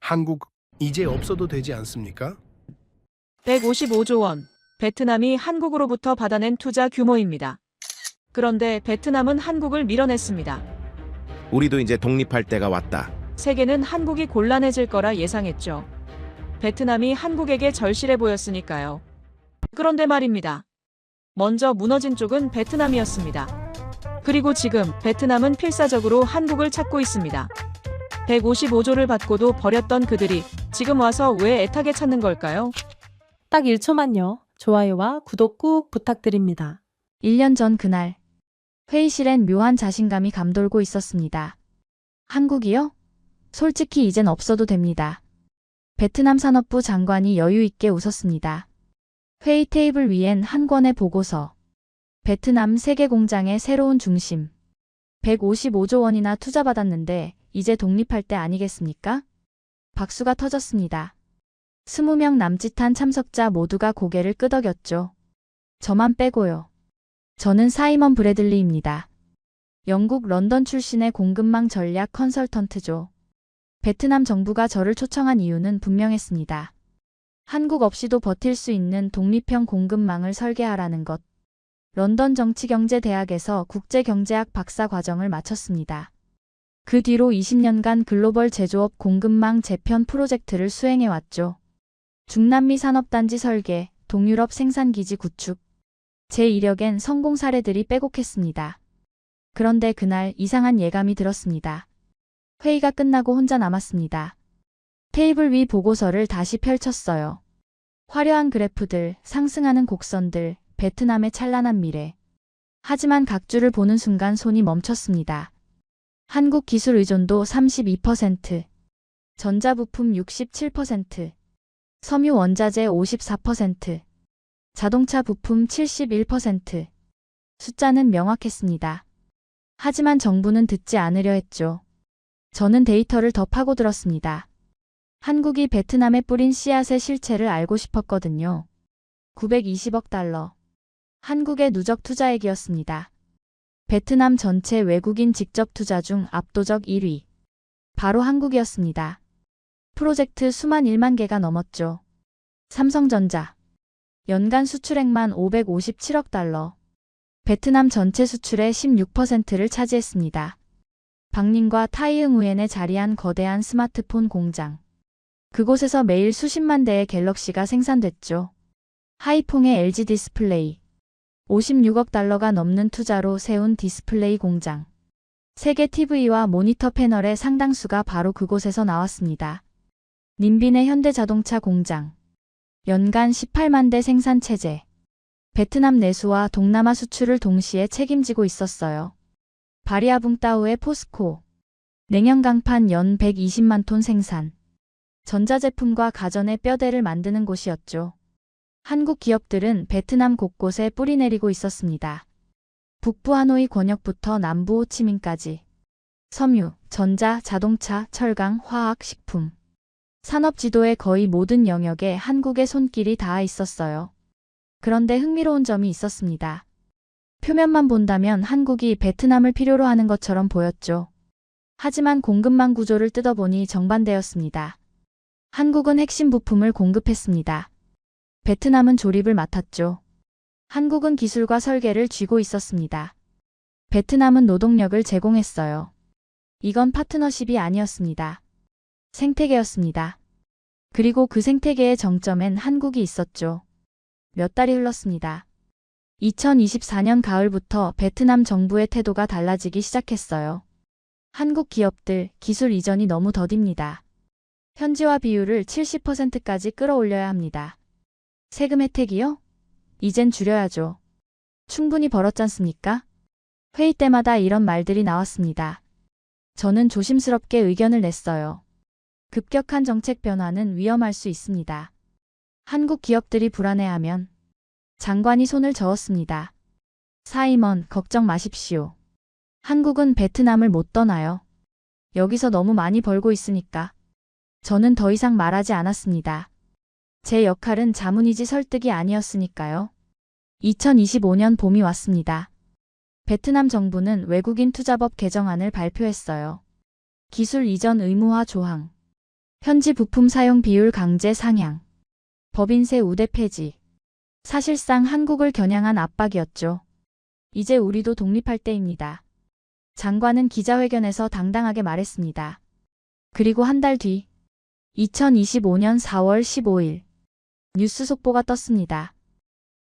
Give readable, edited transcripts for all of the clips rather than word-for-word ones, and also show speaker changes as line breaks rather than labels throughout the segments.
한국 이제 없어도 되지 않습니까?
155조 원. 베트남이 한국으로부터 받아낸 투자 규모입니다. 그런데 베트남은 한국을 밀어냈습니다.
우리도 이제 독립할 때가 왔다.
세계는 한국이 곤란해질 거라 예상했죠. 베트남이 한국에게 절실해 보였으니까요. 그런데 말입니다. 먼저 무너진 쪽은 베트남이었습니다. 그리고 지금 베트남은 필사적으로 한국을 찾고 있습니다. 155조를 받고도 버렸던 그들이 지금 와서 왜 애타게 찾는 걸까요?
딱 1초만요. 좋아요와 구독 꾹 부탁드립니다.
1년 전 그날, 회의실엔 묘한 자신감이 감돌고 있었습니다. 한국이요? 솔직히 이젠 없어도 됩니다. 베트남 산업부 장관이 여유 있게 웃었습니다. 회의 테이블 위엔 한 권의 보고서. 베트남 세계 공장의 새로운 중심. 155조 원이나 투자받았는데 이제 독립할 때 아니겠습니까? 박수가 터졌습니다. 20명 남짓한 참석자 모두가 고개를 끄덕였죠. 저만 빼고요. 저는 사이먼 브래들리입니다. 영국 런던 출신의 공급망 전략 컨설턴트죠. 베트남 정부가 저를 초청한 이유는 분명했습니다. 한국 없이도 버틸 수 있는 독립형 공급망을 설계하라는 것. 런던 정치경제대학에서 국제경제학 박사 과정을 마쳤습니다. 그 뒤로 20년간 글로벌 제조업 공급망 재편 프로젝트를 수행해왔죠. 중남미 산업단지 설계, 동유럽 생산기지 구축. 제 이력엔 성공 사례들이 빼곡했습니다. 그런데 그날 이상한 예감이 들었습니다. 회의가 끝나고 혼자 남았습니다. 테이블 위 보고서를 다시 펼쳤어요. 화려한 그래프들, 상승하는 곡선들, 베트남의 찬란한 미래. 하지만 각주를 보는 순간 손이 멈췄습니다. 한국 기술 의존도 32%, 전자부품 67%, 섬유 원자재 54%, 자동차 부품 71%. 숫자는 명확했습니다. 하지만 정부는 듣지 않으려 했죠. 저는 데이터를 더 파고들었습니다. 한국이 베트남에 뿌린 씨앗의 실체를 알고 싶었거든요. 920억 달러. 한국의 누적 투자액이었습니다. 베트남 전체 외국인 직접 투자 중 압도적 1위. 바로 한국이었습니다. 프로젝트 수만 1만 개가 넘었죠. 삼성전자. 연간 수출액만 557억 달러. 베트남 전체 수출의 16%를 차지했습니다. 박寧과 타이응우엔에 자리한 거대한 스마트폰 공장. 그곳에서 매일 수십만 대의 갤럭시가 생산됐죠. 하이퐁의 LG 디스플레이. 56억 달러가 넘는 투자로 세운 디스플레이 공장. 세계 TV와 모니터 패널의 상당수가 바로 그곳에서 나왔습니다. 님빈의 현대자동차 공장. 연간 18만 대 생산 체제. 베트남 내수와 동남아 수출을 동시에 책임지고 있었어요. 바리아붕따우의 포스코. 냉형 강판 연 120만 톤 생산. 전자제품과 가전의 뼈대를 만드는 곳이었죠. 한국 기업들은 베트남 곳곳에 뿌리내리고 있었습니다. 북부 하노이 권역부터 남부 호치민까지. 섬유, 전자, 자동차, 철강, 화학, 식품. 산업 지도의 거의 모든 영역에 한국의 손길이 닿아 있었어요. 그런데 흥미로운 점이 있었습니다. 표면만 본다면 한국이 베트남을 필요로 하는 것처럼 보였죠. 하지만 공급망 구조를 뜯어보니 정반대였습니다. 한국은 핵심 부품을 공급했습니다. 베트남은 조립을 맡았죠. 한국은 기술과 설계를 쥐고 있었습니다. 베트남은 노동력을 제공했어요. 이건 파트너십이 아니었습니다. 생태계였습니다. 그리고 그 생태계의 정점엔 한국이 있었죠. 몇 달이 흘렀습니다. 2024년 가을부터 베트남 정부의 태도가 달라지기 시작했어요. 한국 기업들 기술 이전이 너무 더딥니다. 현지화 비율을 70%까지 끌어올려야 합니다. 세금 혜택이요? 이젠 줄여야죠. 충분히 벌었잖습니까? 회의 때마다 이런 말들이 나왔습니다. 저는 조심스럽게 의견을 냈어요. 급격한 정책 변화는 위험할 수 있습니다. 한국 기업들이 불안해하면. 장관이 손을 저었습니다. 사이먼, 걱정 마십시오. 한국은 베트남을 못 떠나요. 여기서 너무 많이 벌고 있으니까. 저는 더 이상 말하지 않았습니다. 제 역할은 자문이지 설득이 아니었으니까요. 2025년 봄이 왔습니다. 베트남 정부는 외국인 투자법 개정안을 발표했어요. 기술 이전 의무화 조항. 현지 부품 사용 비율 강제 상향. 법인세 우대 폐지. 사실상 한국을 겨냥한 압박이었죠. 이제 우리도 독립할 때입니다. 장관은 기자회견에서 당당하게 말했습니다. 그리고 한 달 뒤, 2025년 4월 15일, 뉴스 속보가 떴습니다.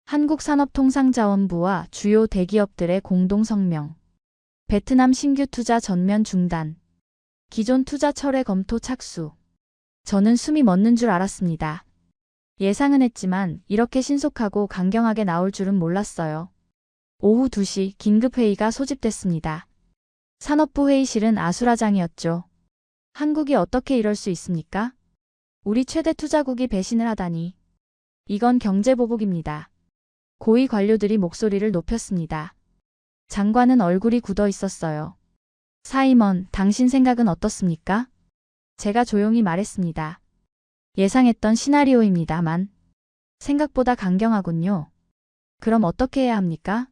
한국산업통상자원부와 주요 대기업들의 공동 성명. 베트남 신규 투자 전면 중단. 기존 투자 철회 검토 착수. 저는 숨이 멎는 줄 알았습니다. 예상은 했지만 이렇게 신속하고 강경하게 나올 줄은 몰랐어요. 오후 2시 긴급회의가 소집됐습니다. 산업부 회의실은 아수라장이었죠. 한국이 어떻게 이럴 수 있습니까? 우리 최대 투자국이 배신을 하다니. 이건 경제보복입니다. 고위 관료들이 목소리를 높였습니다. 장관은 얼굴이 굳어 있었어요. 사이먼, 당신 생각은 어떻습니까? 제가 조용히 말했습니다. 예상했던 시나리오입니다만. 생각보다 강경하군요. 그럼 어떻게 해야 합니까?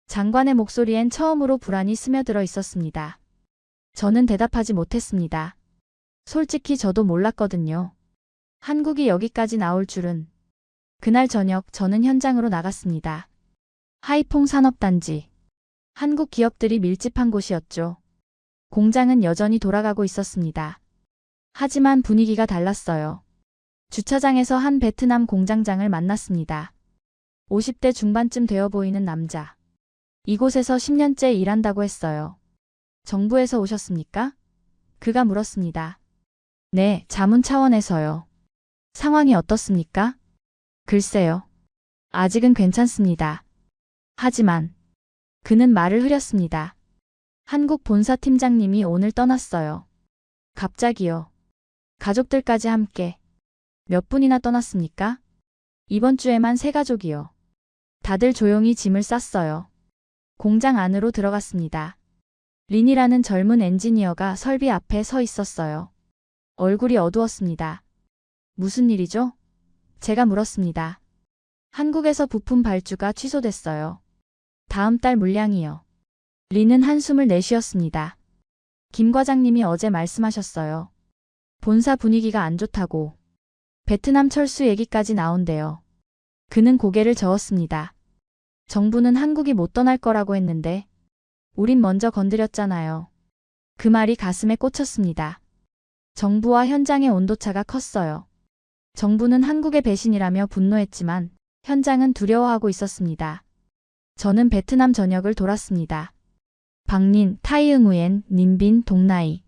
장관의 목소리엔 처음으로 불안이 스며들어 있었습니다. 저는 대답하지 못했습니다. 솔직히 저도 몰랐거든요. 한국이 여기까지 나올 줄은. 그날 저녁 저는 현장으로 나갔습니다. 하이퐁 산업단지. 한국 기업들이 밀집한 곳이었죠. 공장은 여전히 돌아가고 있었습니다. 하지만 분위기가 달랐어요. 주차장에서 한 베트남 공장장을 만났습니다. 50대 중반쯤 되어 보이는 남자. 이곳에서 10년째 일한다고 했어요. 정부에서 오셨습니까? 그가 물었습니다. 네, 자문 차원에서요. 상황이 어떻습니까? 글쎄요. 아직은 괜찮습니다. 하지만 그는 말을 흐렸습니다. 한국 본사 팀장님이 오늘 떠났어요. 갑자기요. 가족들까지 함께. 몇 분이나 떠났습니까? 이번 주에만 3가족이요. 다들 조용히 짐을 쌌어요. 공장 안으로 들어갔습니다. 린이라는 젊은 엔지니어가 설비 앞에 서 있었어요. 얼굴이 어두웠습니다. 무슨 일이죠? 제가 물었습니다. 한국에서 부품 발주가 취소됐어요. 다음 달 물량이요. 린은 한숨을 내쉬었습니다. 김 과장님이 어제 말씀하셨어요. 본사 분위기가 안 좋다고. 베트남 철수 얘기까지 나온대요. 그는 고개를 저었습니다. 정부는 한국이 못 떠날 거라고 했는데 우린 먼저 건드렸잖아요. 그 말이 가슴에 꽂혔습니다. 정부와 현장의 온도차가 컸어요. 정부는 한국의 배신이라며 분노했지만 현장은 두려워하고 있었습니다. 저는 베트남 전역을 돌았습니다. 박린, 타이응우엔, 님빈, 동나이.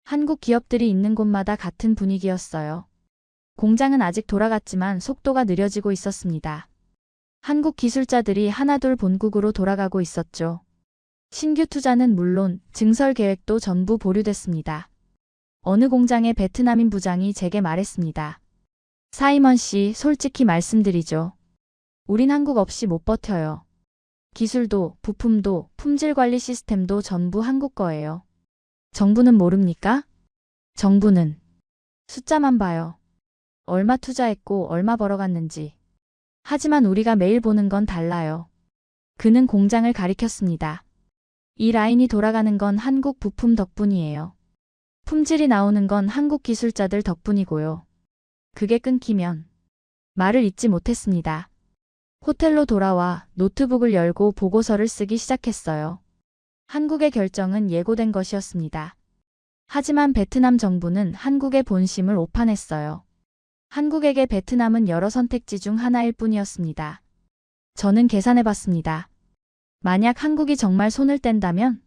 한국 기업들이 있는 곳마다 같은 분위기였어요. 공장은 아직 돌아갔지만 속도가 느려지고 있었습니다. 한국 기술자들이 하나둘 본국으로 돌아가고 있었죠. 신규 투자는 물론 증설 계획도 전부 보류됐습니다. 어느 공장의 베트남인 부장이 제게 말했습니다. 사이먼 씨, 솔직히 말씀드리죠. 우린 한국 없이 못 버텨요. 기술도, 부품도, 품질 관리 시스템도 전부 한국 거예요. 정부는 모릅니까? 정부는 숫자만 봐요. 얼마 투자했고 얼마 벌어갔는지. 하지만 우리가 매일 보는 건 달라요. 그는 공장을 가리켰습니다. 이 라인이 돌아가는 건 한국 부품 덕분이에요. 품질이 나오는 건 한국 기술자들 덕분이고요. 그게 끊기면 말을 잇지 못했습니다. 호텔로 돌아와 노트북을 열고 보고서를 쓰기 시작했어요. 한국의 결정은 예고된 것이었습니다. 하지만 베트남 정부는 한국의 본심을 오판했어요. 한국에게 베트남은 여러 선택지 중 하나일 뿐이었습니다. 저는 계산해봤습니다. 만약 한국이 정말 손을 뗀다면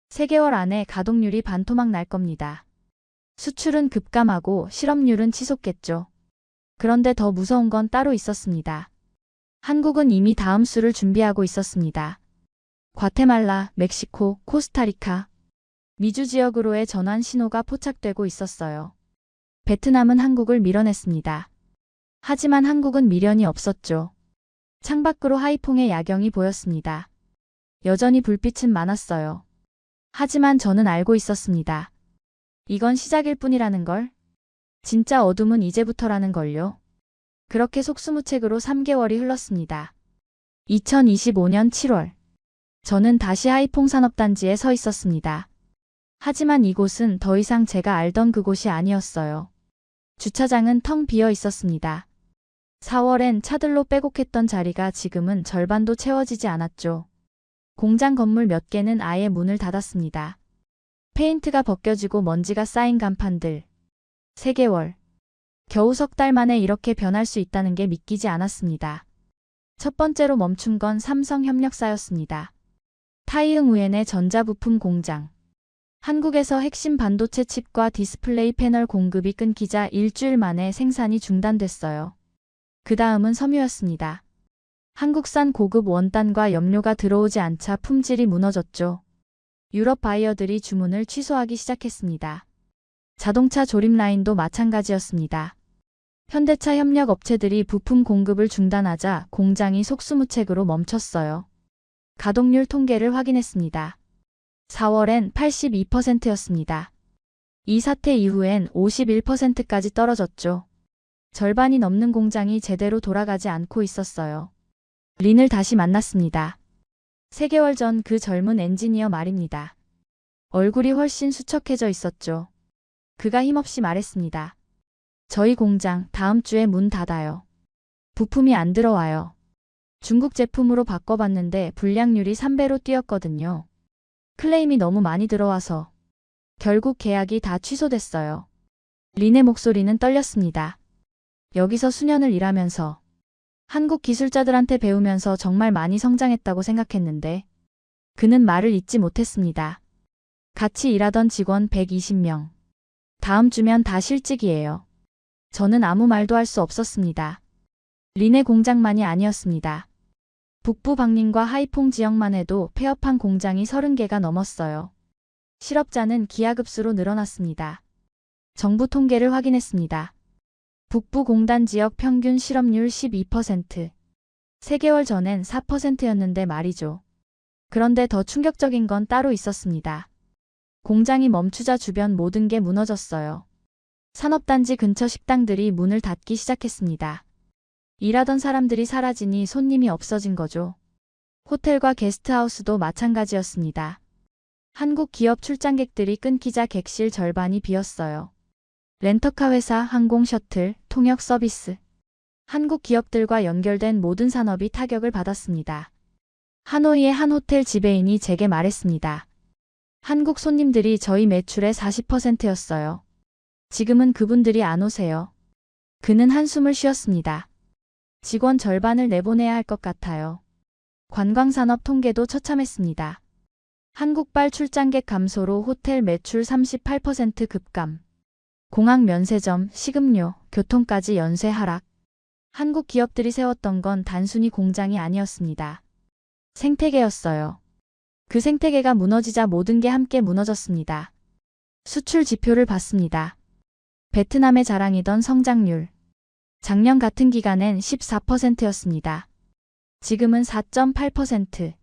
3개월 안에 가동률이 반토막 날 겁니다. 수출은 급감하고 실업률은 치솟겠죠. 그런데 더 무서운 건 따로 있었습니다. 한국은 이미 다음 수를 준비하고 있었습니다. 과테말라, 멕시코, 코스타리카, 미주 지역으로의 전환 신호가 포착되고 있었어요. 베트남은 한국을 밀어냈습니다. 하지만 한국은 미련이 없었죠. 창밖으로 하이퐁의 야경이 보였습니다. 여전히 불빛은 많았어요. 하지만 저는 알고 있었습니다. 이건 시작일 뿐이라는 걸. 진짜 어둠은 이제부터라는 걸요. 그렇게 속수무책으로 3개월이 흘렀습니다. 2025년 7월. 저는 다시 하이퐁 산업단지에 서 있었습니다. 하지만 이곳은 더 이상 제가 알던 그곳이 아니었어요. 주차장은 텅 비어 있었습니다. 4월엔 차들로 빼곡했던 자리가 지금은 절반도 채워지지 않았죠. 공장 건물 몇 개는 아예 문을 닫았습니다. 페인트가 벗겨지고 먼지가 쌓인 간판들. 3개월. 겨우 석 달 만에 이렇게 변할 수 있다는 게 믿기지 않았습니다. 첫 번째로 멈춘 건 삼성협력사였습니다. 타이응우엔의 전자부품 공장. 한국에서 핵심 반도체 칩과 디스플레이 패널 공급이 끊기자 일주일 만에 생산이 중단됐어요. 그 다음은 섬유였습니다. 한국산 고급 원단과 염료가 들어오지 않자 품질이 무너졌죠. 유럽 바이어들이 주문을 취소하기 시작했습니다. 자동차 조립 라인도 마찬가지였습니다. 현대차 협력 업체들이 부품 공급을 중단하자 공장이 속수무책으로 멈췄어요. 가동률 통계를 확인했습니다. 4월엔 82%였습니다. 이 사태 이후엔 51%까지 떨어졌죠. 절반이 넘는 공장이 제대로 돌아가지 않고 있었어요. 린을 다시 만났습니다. 3개월 전 그 젊은 엔지니어 말입니다. 얼굴이 훨씬 수척해져 있었죠. 그가 힘없이 말했습니다. 저희 공장 다음 주에 문 닫아요. 부품이 안 들어와요. 중국 제품으로 바꿔봤는데 불량률이 3배로 뛰었거든요. 클레임이 너무 많이 들어와서 결국 계약이 다 취소됐어요. 린의 목소리는 떨렸습니다. 여기서 수년을 일하면서 한국 기술자들한테 배우면서 정말 많이 성장했다고 생각했는데 그는 말을 잇지 못했습니다. 같이 일하던 직원 120명. 다음 주면 다 실직이에요. 저는 아무 말도 할 수 없었습니다. 린의 공장만이 아니었습니다. 북부 박림과 하이퐁 지역만 해도 폐업한 공장이 30개가 넘었어요. 실업자는 기하급수로 늘어났습니다. 정부 통계를 확인했습니다. 북부 공단 지역 평균 실업률 12%. 3개월 전엔 4%였는데 말이죠. 그런데 더 충격적인 건 따로 있었습니다. 공장이 멈추자 주변 모든 게 무너졌어요. 산업단지 근처 식당들이 문을 닫기 시작했습니다. 일하던 사람들이 사라지니 손님이 없어진 거죠. 호텔과 게스트하우스도 마찬가지였습니다. 한국 기업 출장객들이 끊기자 객실 절반이 비었어요. 렌터카 회사, 항공 셔틀, 통역 서비스. 한국 기업들과 연결된 모든 산업이 타격을 받았습니다. 하노이의 한 호텔 지배인이 제게 말했습니다. 한국 손님들이 저희 매출의 40%였어요. 지금은 그분들이 안 오세요. 그는 한숨을 쉬었습니다. 직원 절반을 내보내야 할 것 같아요. 관광산업 통계도 처참했습니다. 한국발 출장객 감소로 호텔 매출 38% 급감. 공항 면세점, 식음료, 교통까지 연쇄 하락. 한국 기업들이 세웠던 건 단순히 공장이 아니었습니다. 생태계였어요. 그 생태계가 무너지자 모든 게 함께 무너졌습니다. 수출 지표를 봤습니다. 베트남의 자랑이던 성장률. 작년 같은 기간엔 14%였습니다. 지금은 4.8%.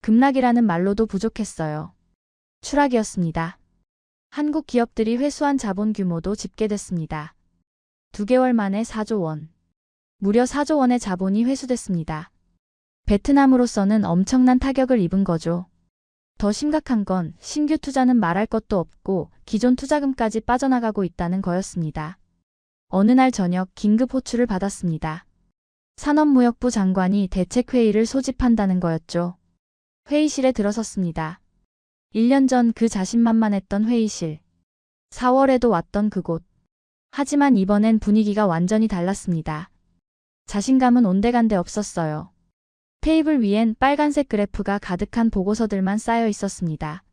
급락이라는 말로도 부족했어요. 추락이었습니다. 한국 기업들이 회수한 자본 규모도 집계됐습니다. 2개월 만에 4조 원. 무려 4조 원의 자본이 회수됐습니다. 베트남으로서는 엄청난 타격을 입은 거죠. 더 심각한 건 신규 투자는 말할 것도 없고 기존 투자금까지 빠져나가고 있다는 거였습니다. 어느 날 저녁 긴급 호출을 받았습니다. 산업무역부 장관이 대책회의를 소집한다는 거였죠. 회의실에 들어섰습니다. 1년 전 그 자신만만했던 회의실. 4월에도 왔던 그곳. 하지만 이번엔 분위기가 완전히 달랐습니다. 자신감은 온데간데 없었어요. 테이블 위엔 빨간색 그래프가 가득한 보고서들만 쌓여 있었습니다.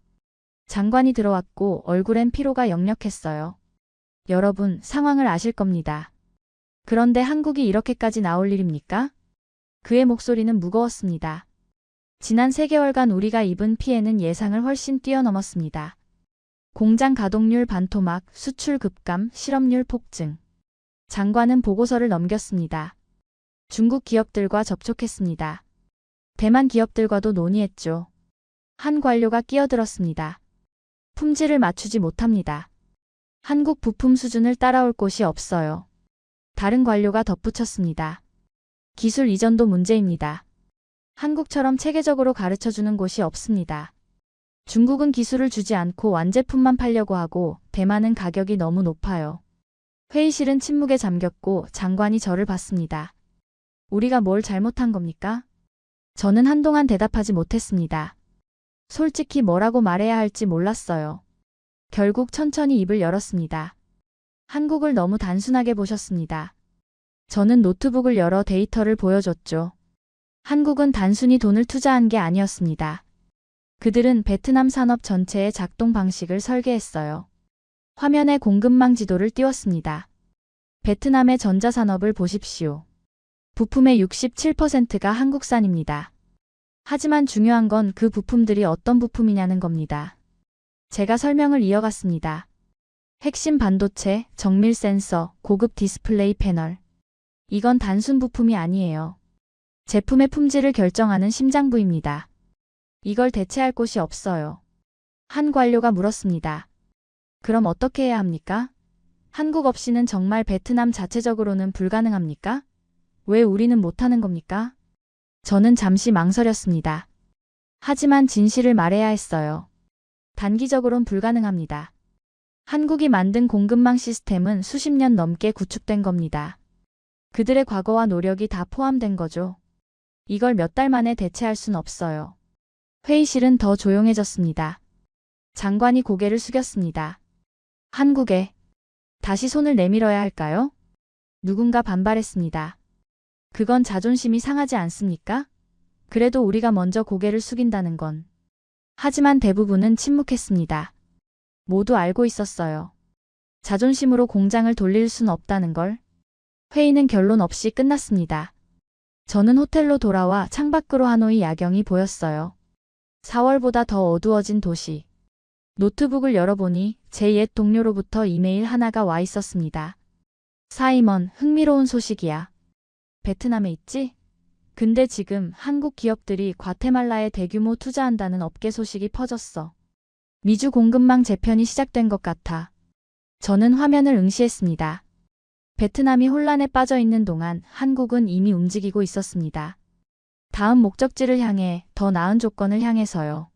장관이 들어왔고 얼굴엔 피로가 역력했어요. 여러분, 상황을 아실 겁니다. 그런데 한국이 이렇게까지 나올 일입니까? 그의 목소리는 무거웠습니다. 지난 3개월간 우리가 입은 피해는 예상을 훨씬 뛰어넘었습니다. 공장 가동률 반토막, 수출 급감, 실업률 폭증. 장관은 보고서를 넘겼습니다. 중국 기업들과 접촉했습니다. 대만 기업들과도 논의했죠. 한 관료가 끼어들었습니다. 품질을 맞추지 못합니다. 한국 부품 수준을 따라올 곳이 없어요. 다른 관료가 덧붙였습니다. 기술 이전도 문제입니다. 한국처럼 체계적으로 가르쳐주는 곳이 없습니다. 중국은 기술을 주지 않고 완제품만 팔려고 하고 대만은 가격이 너무 높아요. 회의실은 침묵에 잠겼고 장관이 저를 봤습니다. 우리가 뭘 잘못한 겁니까? 저는 한동안 대답하지 못했습니다. 솔직히 뭐라고 말해야 할지 몰랐어요. 결국 천천히 입을 열었습니다. 한국을 너무 단순하게 보셨습니다. 저는 노트북을 열어 데이터를 보여줬죠. 한국은 단순히 돈을 투자한 게 아니었습니다. 그들은 베트남 산업 전체의 작동 방식을 설계했어요. 화면에 공급망 지도를 띄웠습니다. 베트남의 전자산업을 보십시오. 부품의 67%가 한국산입니다. 하지만 중요한 건 그 부품들이 어떤 부품이냐는 겁니다. 제가 설명을 이어갔습니다. 핵심 반도체, 정밀 센서, 고급 디스플레이 패널. 이건 단순 부품이 아니에요. 제품의 품질을 결정하는 심장부입니다. 이걸 대체할 곳이 없어요. 한 관료가 물었습니다. 그럼 어떻게 해야 합니까? 한국 없이는 정말 베트남 자체적으로는 불가능합니까? 왜 우리는 못하는 겁니까? 저는 잠시 망설였습니다. 하지만 진실을 말해야 했어요. 단기적으론 불가능합니다. 한국이 만든 공급망 시스템은 수십 년 넘게 구축된 겁니다. 그들의 과거와 노력이 다 포함된 거죠. 이걸 몇 달 만에 대체할 순 없어요. 회의실은 더 조용해졌습니다. 장관이 고개를 숙였습니다. 한국에 다시 손을 내밀어야 할까요? 누군가 반발했습니다. 그건 자존심이 상하지 않습니까? 그래도 우리가 먼저 고개를 숙인다는 건. 하지만 대부분은 침묵했습니다. 모두 알고 있었어요. 자존심으로 공장을 돌릴 순 없다는 걸. 회의는 결론 없이 끝났습니다. 저는 호텔로 돌아와 창밖으로 하노이 야경이 보였어요. 4월보다 더 어두워진 도시. 노트북을 열어보니 제 옛 동료로부터 이메일 하나가 와 있었습니다. 사이먼, 흥미로운 소식이야. 베트남에 있지? 근데 지금 한국 기업들이 과테말라에 대규모 투자한다는 업계 소식이 퍼졌어. 미주 공급망 재편이 시작된 것 같아. 저는 화면을 응시했습니다. 베트남이 혼란에 빠져 있는 동안 한국은 이미 움직이고 있었습니다. 다음 목적지를 향해, 더 나은 조건을 향해서요.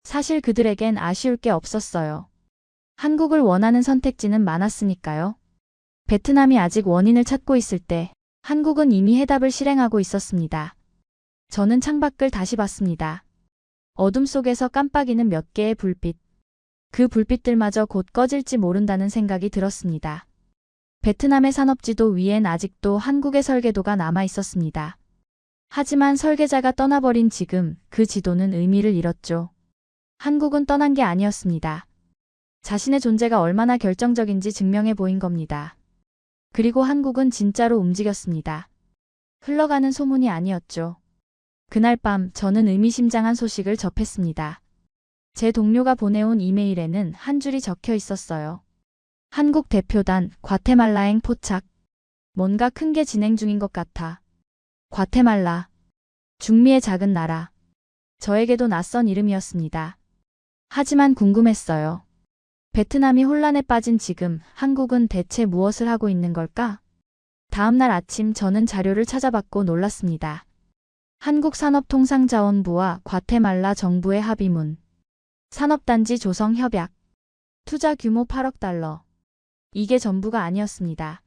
사실 그들에겐 아쉬울 게 없었어요. 한국을 원하는 선택지는 많았으니까요. 베트남이 아직 원인을 찾고 있을 때 한국은 이미 해답을 실행하고 있었습니다. 저는 창밖을 다시 봤습니다. 어둠 속에서 깜빡이는 몇 개의 불빛. 그 불빛들마저 곧 꺼질지 모른다는 생각이 들었습니다. 베트남의 산업지도 위엔 아직도 한국의 설계도가 남아 있었습니다. 하지만 설계자가 떠나버린 지금 그 지도는 의미를 잃었죠. 한국은 떠난 게 아니었습니다. 자신의 존재가 얼마나 결정적인지 증명해 보인 겁니다. 그리고 한국은 진짜로 움직였습니다. 흘러가는 소문이 아니었죠. 그날 밤 저는 의미심장한 소식을 접했습니다. 제 동료가 보내온 이메일에는 한 줄이 적혀 있었어요. 한국 대표단 과테말라행 포착. 뭔가 큰 게 진행 중인 것 같아. 과테말라. 중미의 작은 나라. 저에게도 낯선 이름이었습니다. 하지만 궁금했어요. 베트남이 혼란에 빠진 지금 한국은 대체 무엇을 하고 있는 걸까? 다음 날 아침 저는 자료를 찾아봤고 놀랐습니다. 한국산업통상자원부와 과테말라 정부의 합의문. 산업단지 조성 협약. 투자 규모 8억 달러. 이게 전부가 아니었습니다.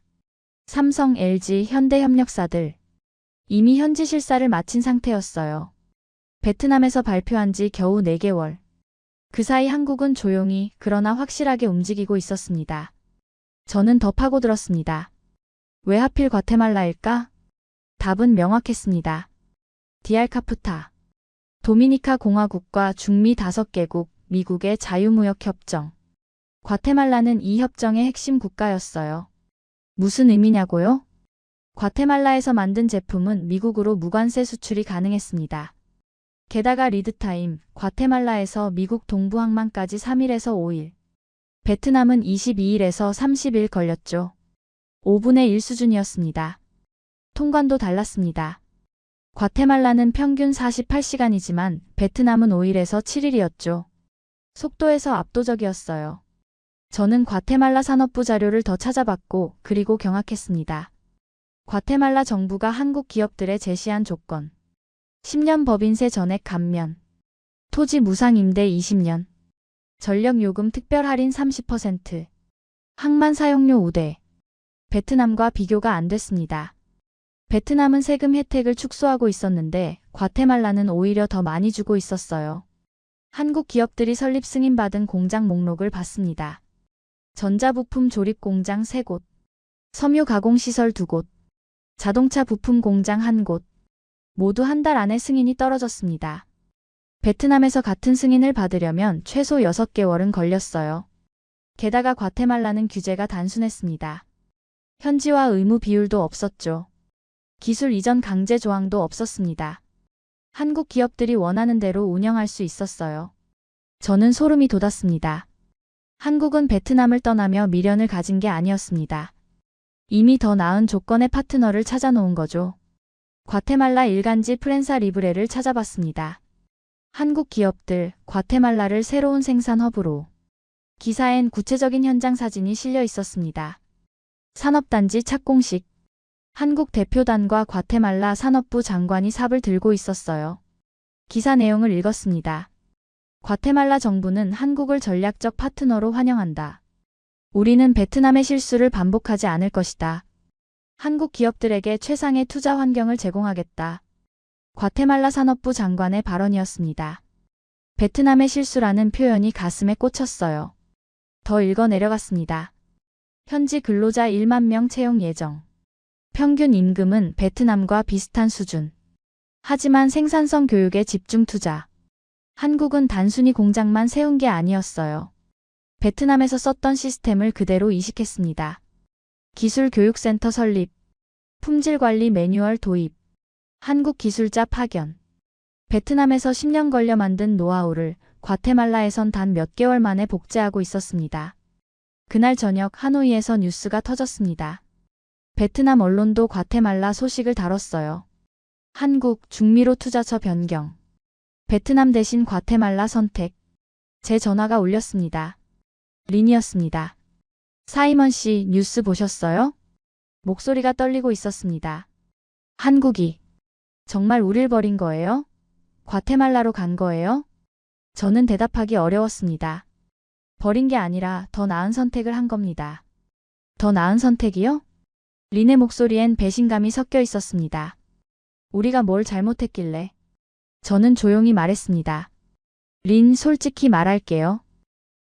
삼성, LG, 현대 협력사들. 이미 현지 실사를 마친 상태였어요. 베트남에서 발표한 지 겨우 4개월. 그 사이 한국은 조용히 그러나 확실하게 움직이고 있었습니다. 저는 더 파고들었습니다. 왜 하필 과테말라일까? 답은 명확했습니다. 디알카프타. 도미니카 공화국과 중미 5개국, 미국의 자유무역 협정. 과테말라는 이 협정의 핵심 국가였어요. 무슨 의미냐고요? 과테말라에서 만든 제품은 미국으로 무관세 수출이 가능했습니다. 게다가 리드타임, 과테말라에서 미국 동부 항만까지 3일에서 5일. 베트남은 22일에서 30일 걸렸죠. 5분의 1 수준이었습니다. 통관도 달랐습니다. 과테말라는 평균 48시간이지만 베트남은 5일에서 7일이었죠. 속도에서 압도적이었어요. 저는 과테말라 산업부 자료를 더 찾아봤고 그리고 경악했습니다. 과테말라 정부가 한국 기업들에 제시한 조건. 10년 법인세 전액 감면. 토지 무상 임대 20년. 전력 요금 특별 할인 30%. 항만 사용료 우대. 베트남과 비교가 안 됐습니다. 베트남은 세금 혜택을 축소하고 있었는데 과테말라는 오히려 더 많이 주고 있었어요. 한국 기업들이 설립 승인받은 공장 목록을 봤습니다. 전자부품 조립 공장 3곳, 섬유 가공시설 2곳, 자동차 부품 공장 1곳, 모두 한 달 안에 승인이 떨어졌습니다. 베트남에서 같은 승인을 받으려면 최소 6개월은 걸렸어요. 게다가 과테말라는 규제가 단순했습니다. 현지화 의무 비율도 없었죠. 기술 이전 강제 조항도 없었습니다. 한국 기업들이 원하는 대로 운영할 수 있었어요. 저는 소름이 돋았습니다. 한국은 베트남을 떠나며 미련을 가진 게 아니었습니다. 이미 더 나은 조건의 파트너를 찾아놓은 거죠. 과테말라 일간지 프렌사 리브레를 찾아봤습니다. 한국 기업들, 과테말라를 새로운 생산 허브로. 기사엔 구체적인 현장 사진이 실려 있었습니다. 산업단지 착공식. 한국 대표단과 과테말라 산업부 장관이 삽을 들고 있었어요. 기사 내용을 읽었습니다. 과테말라 정부는 한국을 전략적 파트너로 환영한다. 우리는 베트남의 실수를 반복하지 않을 것이다. 한국 기업들에게 최상의 투자 환경을 제공하겠다. 과테말라 산업부 장관의 발언이었습니다. 베트남의 실수라는 표현이 가슴에 꽂혔어요. 더 읽어 내려갔습니다. 현지 근로자 1만 명 채용 예정. 평균 임금은 베트남과 비슷한 수준. 하지만 생산성 교육에 집중 투자. 한국은 단순히 공장만 세운 게 아니었어요. 베트남에서 썼던 시스템을 그대로 이식했습니다. 기술 교육센터 설립, 품질 관리 매뉴얼 도입, 한국 기술자 파견. 베트남에서 10년 걸려 만든 노하우를 과테말라에선 단 몇 개월 만에 복제하고 있었습니다. 그날 저녁 하노이에서 뉴스가 터졌습니다. 베트남 언론도 과테말라 소식을 다뤘어요. 한국 중미로 투자처 변경. 베트남 대신 과테말라 선택. 제 전화가 울렸습니다. 린이었습니다. 사이먼 씨 뉴스 보셨어요? 목소리가 떨리고 있었습니다. 한국이 정말 우릴 버린 거예요? 과테말라로 간 거예요? 저는 대답하기 어려웠습니다. 버린 게 아니라 더 나은 선택을 한 겁니다. 더 나은 선택이요? 린의 목소리엔 배신감이 섞여 있었습니다. 우리가 뭘 잘못했길래? 저는 조용히 말했습니다. 린, 솔직히 말할게요.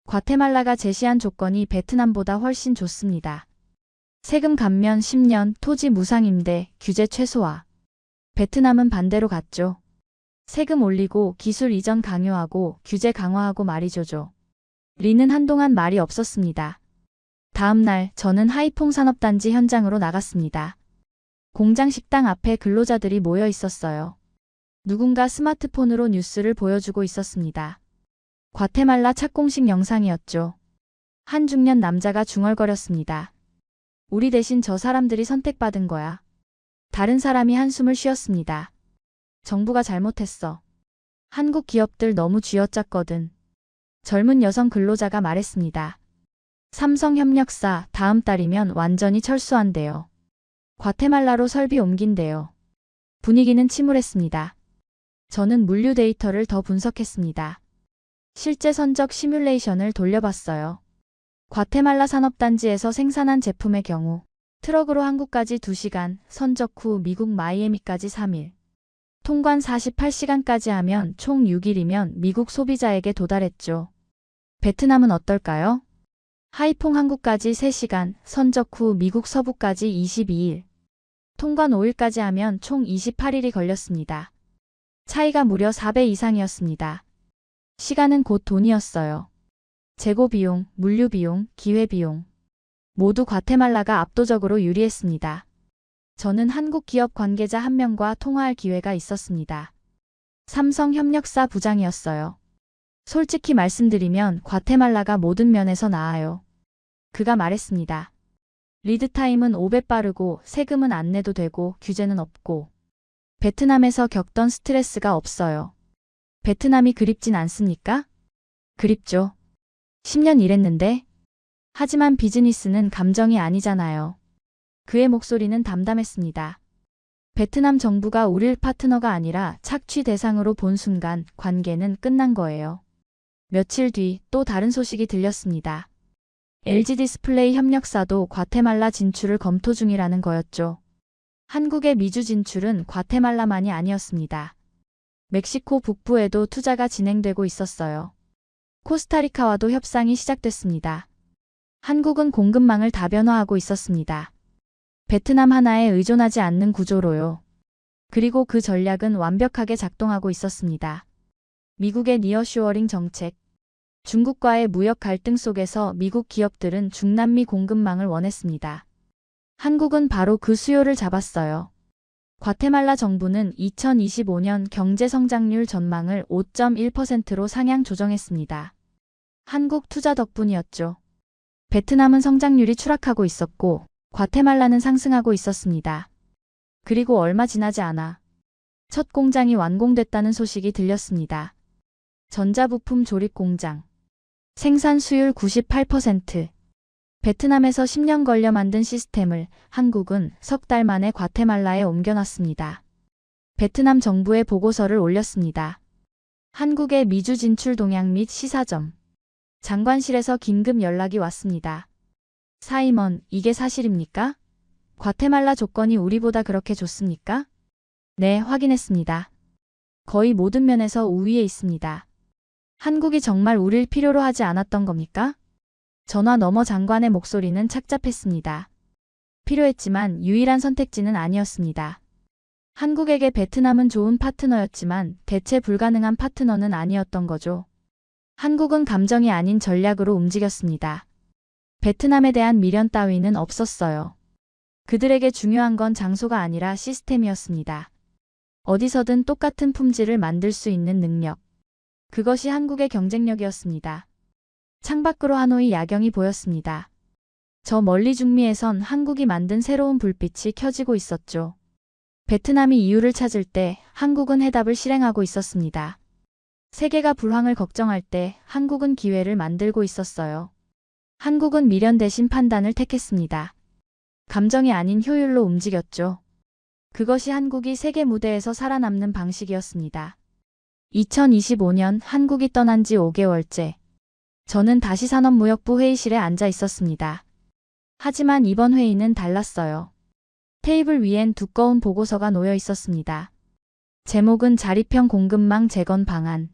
과테말라가 제시한 조건이 베트남보다 훨씬 좋습니다. 세금 감면 10년, 토지 무상임대, 규제 최소화. 베트남은 반대로 갔죠. 세금 올리고 기술 이전 강요하고 규제 강화하고 말이죠죠. 린은 한동안 말이 없었습니다. 다음 날 저는 하이퐁 산업단지 현장으로 나갔습니다. 공장 식당 앞에 근로자들이 모여 있었어요. 누군가 스마트폰으로 뉴스를 보여주고 있었습니다. 과테말라 착공식 영상이었죠. 한 중년 남자가 중얼거렸습니다. 우리 대신 저 사람들이 선택받은 거야. 다른 사람이 한숨을 쉬었습니다. 정부가 잘못했어. 한국 기업들 너무 쥐어짰거든. 젊은 여성 근로자가 말했습니다. 삼성협력사 다음 달이면 완전히 철수한대요. 과테말라로 설비 옮긴대요. 분위기는 침울했습니다. 저는 물류 데이터를 더 분석했습니다. 실제 선적 시뮬레이션을 돌려봤어요. 과테말라 산업단지에서 생산한 제품의 경우 트럭으로 한국까지 2시간, 선적 후 미국 마이애미까지 3일. 통관 48시간까지 하면 총 6일이면 미국 소비자에게 도달했죠. 베트남은 어떨까요? 하이퐁 한국까지 3시간, 선적 후 미국 서부까지 22일. 통관 5일까지 하면 총 28일이 걸렸습니다. 차이가 무려 4배 이상이었습니다. 시간은 곧 돈이었어요. 재고 비용, 물류 비용, 기회 비용. 모두 과테말라가 압도적으로 유리했습니다. 저는 한국 기업 관계자 한 명과 통화할 기회가 있었습니다. 삼성협력사 부장이었어요. 솔직히 말씀드리면 과테말라가 모든 면에서 나아요. 그가 말했습니다. 리드타임은 5배 빠르고 세금은 안 내도 되고 규제는 없고. 베트남에서 겪던 스트레스가 없어요. 베트남이 그립진 않습니까? 그립죠. 10년 일했는데. 하지만 비즈니스는 감정이 아니잖아요. 그의 목소리는 담담했습니다. 베트남 정부가 우릴 파트너가 아니라 착취 대상으로 본 순간 관계는 끝난 거예요. 며칠 뒤 또 다른 소식이 들렸습니다. LG 디스플레이 협력사도 과테말라 진출을 검토 중이라는 거였죠. 한국의 미주 진출은 과테말라만이 아니었습니다. 멕시코 북부에도 투자가 진행되고 있었어요. 코스타리카와도 협상이 시작됐습니다. 한국은 공급망을 다변화하고 있었습니다. 베트남 하나에 의존하지 않는 구조로요. 그리고 그 전략은 완벽하게 작동하고 있었습니다. 미국의 니어쇼어링 정책, 중국과의 무역 갈등 속에서 미국 기업들은 중남미 공급망을 원했습니다. 한국은 바로 그 수요를 잡았어요. 과테말라 정부는 2025년 경제 성장률 전망을 5.1%로 상향 조정했습니다. 한국 투자 덕분이었죠. 베트남은 성장률이 추락하고 있었고 과테말라는 상승하고 있었습니다. 그리고 얼마 지나지 않아 첫 공장이 완공됐다는 소식이 들렸습니다. 전자부품 조립 공장. 생산 수율 98%. 베트남에서 10년 걸려 만든 시스템을 한국은 석 달 만에 과테말라에 옮겨놨습니다. 베트남 정부에 보고서를 올렸습니다. 한국의 미주 진출 동향 및 시사점. 장관실에서 긴급 연락이 왔습니다. 사이먼, 이게 사실입니까? 과테말라 조건이 우리보다 그렇게 좋습니까? 네, 확인했습니다. 거의 모든 면에서 우위에 있습니다. 한국이 정말 우릴 필요로 하지 않았던 겁니까? 전화 너머 장관의 목소리는 착잡했습니다. 필요했지만 유일한 선택지는 아니었습니다. 한국에게 베트남은 좋은 파트너였지만 대체 불가능한 파트너는 아니었던 거죠. 한국은 감정이 아닌 전략으로 움직였습니다. 베트남에 대한 미련 따위는 없었어요. 그들에게 중요한 건 장소가 아니라 시스템이었습니다. 어디서든 똑같은 품질을 만들 수 있는 능력. 그것이 한국의 경쟁력이었습니다. 창밖으로 하노이 야경이 보였습니다. 저 멀리 중미에선 한국이 만든 새로운 불빛이 켜지고 있었죠. 베트남이 이유를 찾을 때 한국은 해답을 실행하고 있었습니다. 세계가 불황을 걱정할 때 한국은 기회를 만들고 있었어요. 한국은 미련 대신 판단을 택했습니다. 감정이 아닌 효율로 움직였죠. 그것이 한국이 세계 무대에서 살아남는 방식이었습니다. 2025년 한국이 떠난 지 5개월째. 저는 다시 산업무역부 회의실에 앉아 있었습니다. 하지만 이번 회의는 달랐어요. 테이블 위엔 두꺼운 보고서가 놓여 있었습니다. 제목은 자립형 공급망 재건 방안.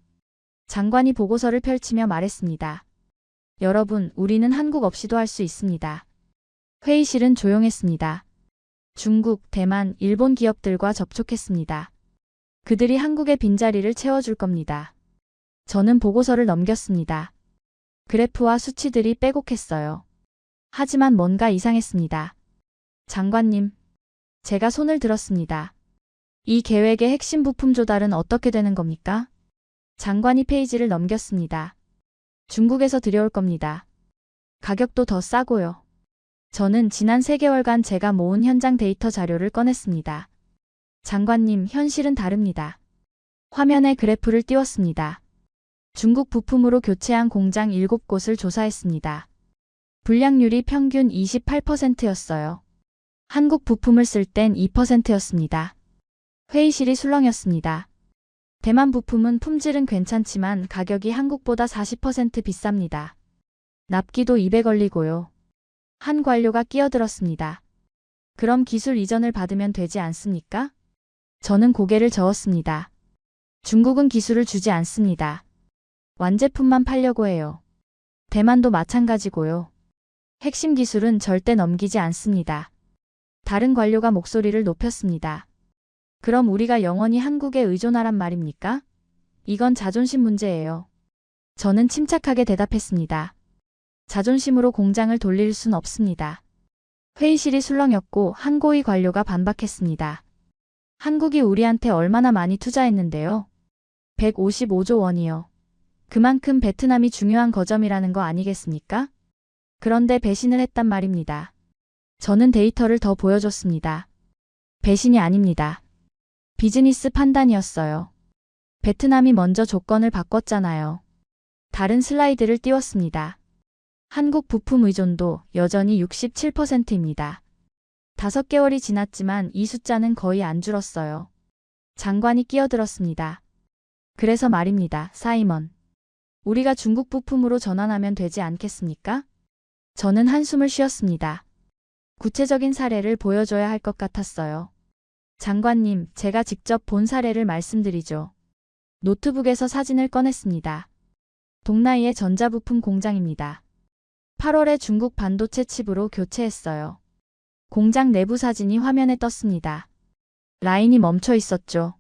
장관이 보고서를 펼치며 말했습니다. 여러분, 우리는 한국 없이도 할 수 있습니다. 회의실은 조용했습니다. 중국, 대만, 일본 기업들과 접촉했습니다. 그들이 한국의 빈자리를 채워줄 겁니다. 저는 보고서를 넘겼습니다. 그래프와 수치들이 빼곡했어요. 하지만 뭔가 이상했습니다. 장관님, 제가 손을 들었습니다. 이 계획의 핵심 부품 조달은 어떻게 되는 겁니까? 장관이 페이지를 넘겼습니다. 중국에서 들여올 겁니다. 가격도 더 싸고요. 저는 지난 3개월간 제가 모은 현장 데이터 자료를 꺼냈습니다. 장관님, 현실은 다릅니다. 화면에 그래프를 띄웠습니다. 중국 부품으로 교체한 공장 7곳을 조사했습니다. 불량률이 평균 28%였어요. 한국 부품을 쓸 땐 2%였습니다. 회의실이 술렁였습니다. 대만 부품은 품질은 괜찮지만 가격이 한국보다 40% 비쌉니다. 납기도 입에 걸리고요. 한 관료가 끼어들었습니다. 그럼 기술 이전을 받으면 되지 않습니까? 저는 고개를 저었습니다. 중국은 기술을 주지 않습니다. 완제품만 팔려고 해요. 대만도 마찬가지고요. 핵심 기술은 절대 넘기지 않습니다. 다른 관료가 목소리를 높였습니다. 그럼 우리가 영원히 한국에 의존하란 말입니까? 이건 자존심 문제예요. 저는 침착하게 대답했습니다. 자존심으로 공장을 돌릴 순 없습니다. 회의실이 술렁였고 한 고위 관료가 반박했습니다. 한국이 우리한테 얼마나 많이 투자했는데요? 155조 원이요. 그만큼 베트남이 중요한 거점이라는 거 아니겠습니까? 그런데 배신을 했단 말입니다. 저는 데이터를 더 보여줬습니다. 배신이 아닙니다. 비즈니스 판단이었어요. 베트남이 먼저 조건을 바꿨잖아요. 다른 슬라이드를 띄웠습니다. 한국 부품 의존도 여전히 67%입니다. 5개월이 지났지만 이 숫자는 거의 안 줄었어요. 장관이 끼어들었습니다. 그래서 말입니다, 사이먼. 우리가 중국 부품으로 전환하면 되지 않겠습니까? 저는 한숨을 쉬었습니다. 구체적인 사례를 보여줘야 할 것 같았어요. 장관님, 제가 직접 본 사례를 말씀드리죠. 노트북에서 사진을 꺼냈습니다. 동나이의 전자부품 공장입니다. 8월에 중국 반도체 칩으로 교체했어요. 공장 내부 사진이 화면에 떴습니다. 라인이 멈춰 있었죠.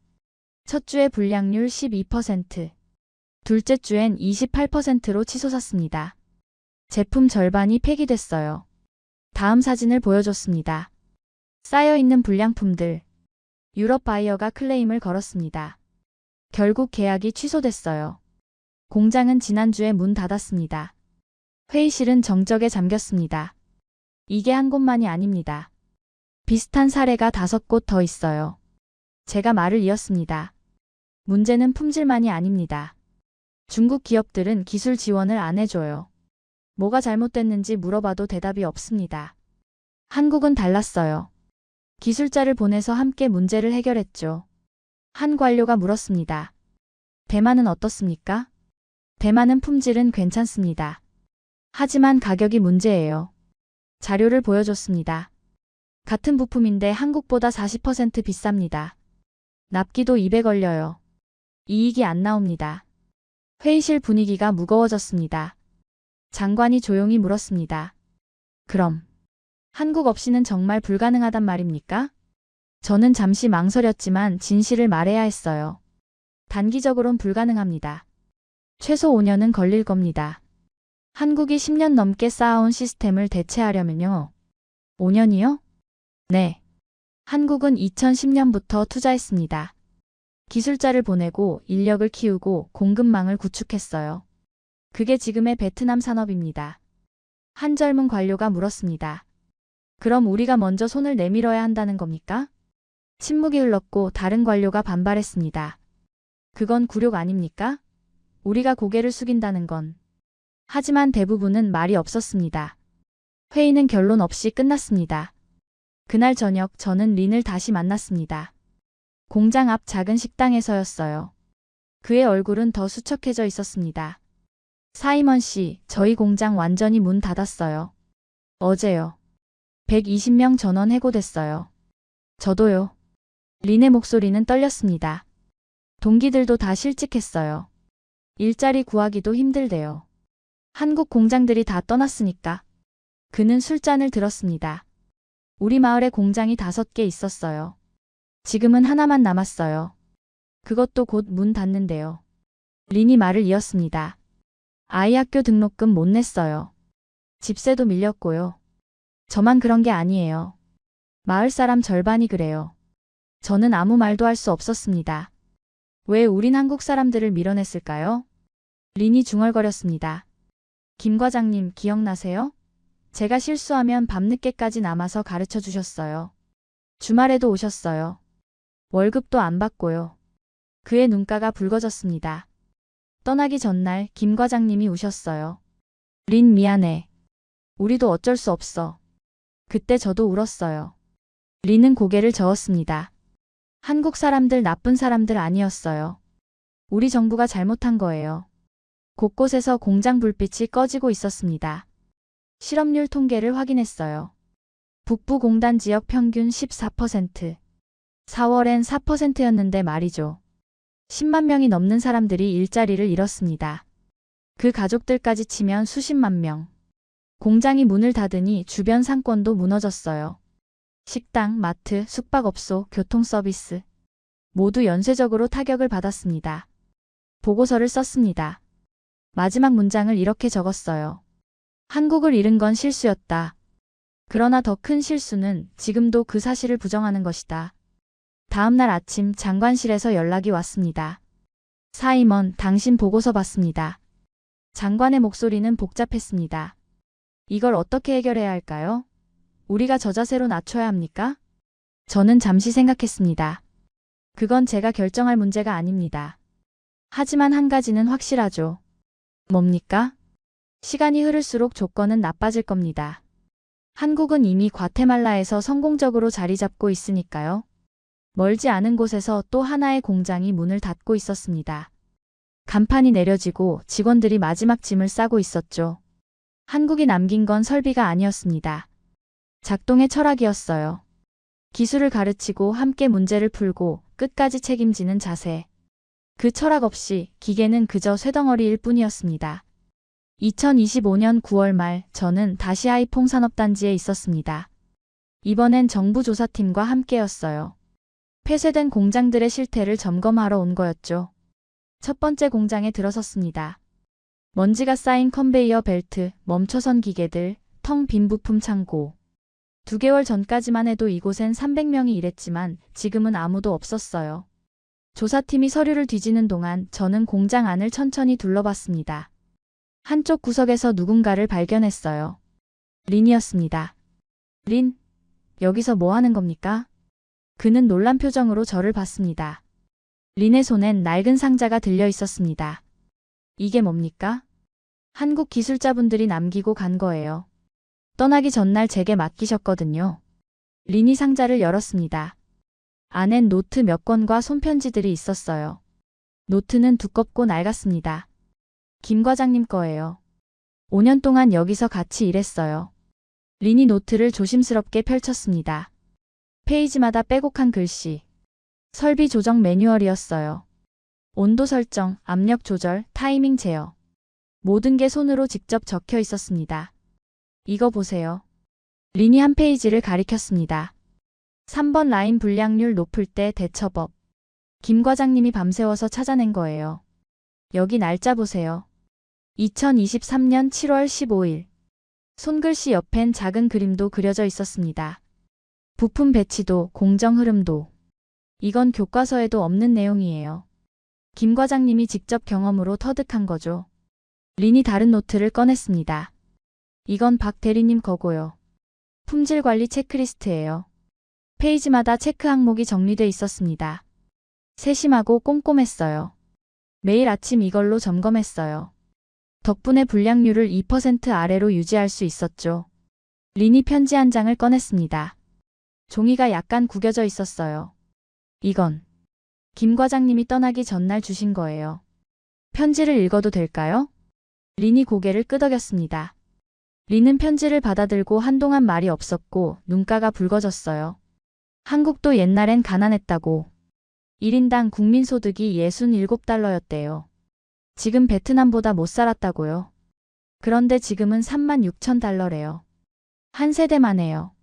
첫 주에 불량률 12%, 둘째 주엔 28%로 치솟았습니다. 제품 절반이 폐기됐어요. 다음 사진을 보여줬습니다. 쌓여있는 불량품들. 유럽 바이어가 클레임을 걸었습니다. 결국 계약이 취소됐어요. 공장은 지난주에 문 닫았습니다. 회의실은 정적에 잠겼습니다. 이게 한 곳만이 아닙니다. 비슷한 사례가 5곳 더 있어요. 제가 말을 이었습니다. 문제는 품질만이 아닙니다. 중국 기업들은 기술 지원을 안 해줘요. 뭐가 잘못됐는지 물어봐도 대답이 없습니다. 한국은 달랐어요. 기술자를 보내서 함께 문제를 해결했죠. 한 관료가 물었습니다. 대만은 어떻습니까? 대만은 품질은 괜찮습니다. 하지만 가격이 문제예요. 자료를 보여줬습니다. 같은 부품인데 한국보다 40% 비쌉니다. 납기도 입에 걸려요. 이익이 안 나옵니다. 회의실 분위기가 무거워졌습니다. 장관이 조용히 물었습니다. 그럼 한국 없이는 정말 불가능하단 말입니까? 저는 잠시 망설였지만 진실을 말해야 했어요. 단기적으론 불가능합니다. 최소 5년은 걸릴 겁니다. 한국이 10년 넘게 쌓아온 시스템을 대체하려면요. 5년이요? 네. 한국은 2010년부터 투자했습니다. 기술자를 보내고 인력을 키우고 공급망을 구축했어요. 그게 지금의 베트남 산업입니다. 한 젊은 관료가 물었습니다. 그럼 우리가 먼저 손을 내밀어야 한다는 겁니까? 침묵이 흘렀고 다른 관료가 반발했습니다. 그건 굴욕 아닙니까? 우리가 고개를 숙인다는 건. 하지만 대부분은 말이 없었습니다. 회의는 결론 없이 끝났습니다. 그날 저녁 저는 린을 다시 만났습니다. 공장 앞 작은 식당에서였어요. 그의 얼굴은 더 수척해져 있었습니다. 사이먼 씨, 저희 공장 완전히 문 닫았어요. 어제요. 120명 전원 해고됐어요. 저도요. 린의 목소리는 떨렸습니다. 동기들도 다 실직했어요. 일자리 구하기도 힘들대요. 한국 공장들이 다 떠났으니까. 그는 술잔을 들었습니다. 우리 마을에 공장이 5개 있었어요. 지금은 하나만 남았어요. 그것도 곧 문 닫는데요. 린이 말을 이었습니다. 아이 학교 등록금 못 냈어요. 집세도 밀렸고요. 저만 그런 게 아니에요. 마을 사람 절반이 그래요. 저는 아무 말도 할 수 없었습니다. 왜 우린 한국 사람들을 밀어냈을까요? 린이 중얼거렸습니다. 김 과장님 기억나세요? 제가 실수하면 밤늦게까지 남아서 가르쳐 주셨어요. 주말에도 오셨어요. 월급도 안 받고요. 그의 눈가가 붉어졌습니다. 떠나기 전날 김 과장님이 우셨어요. 린 미안해. 우리도 어쩔 수 없어. 그때 저도 울었어요. 린은 고개를 저었습니다. 한국 사람들 나쁜 사람들 아니었어요. 우리 정부가 잘못한 거예요. 곳곳에서 공장 불빛이 꺼지고 있었습니다. 실업률 통계를 확인했어요. 북부 공단 지역 평균 14%. 4월엔 4%였는데 말이죠. 10만 명이 넘는 사람들이 일자리를 잃었습니다. 그 가족들까지 치면 수십만 명. 공장이 문을 닫으니 주변 상권도 무너졌어요. 식당, 마트, 숙박업소, 교통서비스. 모두 연쇄적으로 타격을 받았습니다. 보고서를 썼습니다. 마지막 문장을 이렇게 적었어요. 한국을 잃은 건 실수였다. 그러나 더 큰 실수는 지금도 그 사실을 부정하는 것이다. 다음 날 아침 장관실에서 연락이 왔습니다. 사이먼, 당신 보고서 봤습니다. 장관의 목소리는 복잡했습니다. 이걸 어떻게 해결해야 할까요? 우리가 저자세로 낮춰야 합니까? 저는 잠시 생각했습니다. 그건 제가 결정할 문제가 아닙니다. 하지만 한 가지는 확실하죠. 뭡니까? 시간이 흐를수록 조건은 나빠질 겁니다. 한국은 이미 과테말라에서 성공적으로 자리 잡고 있으니까요. 멀지 않은 곳에서 또 하나의 공장이 문을 닫고 있었습니다. 간판이 내려지고 직원들이 마지막 짐을 싸고 있었죠. 한국이 남긴 건 설비가 아니었습니다. 작동의 철학이었어요. 기술을 가르치고 함께 문제를 풀고 끝까지 책임지는 자세. 그 철학 없이 기계는 그저 쇠덩어리일 뿐이었습니다. 2025년 9월 말 저는 다시 하이퐁 산업단지에 있었습니다. 이번엔 정부 조사팀과 함께였어요. 폐쇄된 공장들의 실태를 점검하러 온 거였죠. 첫 번째 공장에 들어섰습니다. 먼지가 쌓인 컨베이어 벨트, 멈춰선 기계들, 텅 빈 부품 창고. 2개월 전까지만 해도 이곳엔 300명이 일했지만 지금은 아무도 없었어요. 조사팀이 서류를 뒤지는 동안 저는 공장 안을 천천히 둘러봤습니다. 한쪽 구석에서 누군가를 발견했어요. 린이었습니다. 린, 여기서 뭐 하는 겁니까? 그는 놀란 표정으로 저를 봤습니다. 린의 손엔 낡은 상자가 들려 있었습니다. 이게 뭡니까? 한국 기술자분들이 남기고 간 거예요. 떠나기 전날 제게 맡기셨거든요. 린이 상자를 열었습니다. 안엔 노트 몇 권과 손편지들이 있었어요. 노트는 두껍고 낡았습니다. 김 과장님 거예요. 5년 동안 여기서 같이 일했어요. 린이 노트를 조심스럽게 펼쳤습니다. 페이지마다 빼곡한 글씨. 설비 조정 매뉴얼이었어요. 온도 설정, 압력 조절, 타이밍 제어. 모든 게 손으로 직접 적혀 있었습니다. 이거 보세요. 린이 한 페이지를 가리켰습니다. 3번 라인 불량률 높을 때 대처법. 김 과장님이 밤새워서 찾아낸 거예요. 여기 날짜 보세요. 2023년 7월 15일. 손글씨 옆엔 작은 그림도 그려져 있었습니다. 부품 배치도, 공정 흐름도. 이건 교과서에도 없는 내용이에요. 김 과장님이 직접 경험으로 터득한 거죠. 린이 다른 노트를 꺼냈습니다. 이건 박 대리님 거고요. 품질 관리 체크리스트예요. 페이지마다 체크 항목이 정리돼 있었습니다. 세심하고 꼼꼼했어요. 매일 아침 이걸로 점검했어요. 덕분에 불량률을 2% 아래로 유지할 수 있었죠. 린이 편지 한 장을 꺼냈습니다. 종이가 약간 구겨져 있었어요. 이건 김 과장님이 떠나기 전날 주신 거예요. 편지를 읽어도 될까요? 린이 고개를 끄덕였습니다. 린은 편지를 받아들고 한동안 말이 없었고 눈가가 붉어졌어요. 한국도 옛날엔 가난했다고. 1인당 국민소득이 67달러였대요. 지금 베트남보다 못 살았다고요. 그런데 지금은 36,000달러래요. 한 세대만에요.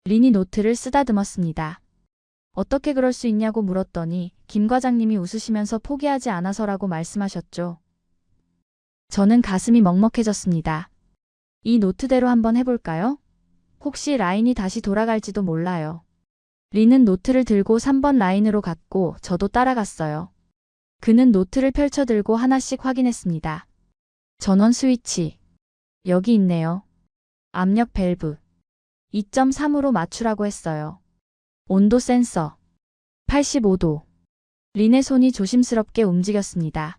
린이 노트를 쓰다듬었습니다. 어떻게 그럴 수 있냐고 물었더니 김 과장님이 웃으시면서 포기하지 않아서라고 말씀하셨죠. 저는 가슴이 먹먹해졌습니다. 이 노트대로 한번 해볼까요? 혹시 라인이 다시 돌아갈지도 몰라요. 린은 노트를 들고 3번 라인으로 갔고 저도 따라갔어요. 그는 노트를 펼쳐들고 하나씩 확인했습니다. 전원 스위치. 여기 있네요. 압력 밸브. 2.3으로 맞추라고 했어요. 온도 센서. 85도. 린의 손이 조심스럽게 움직였습니다.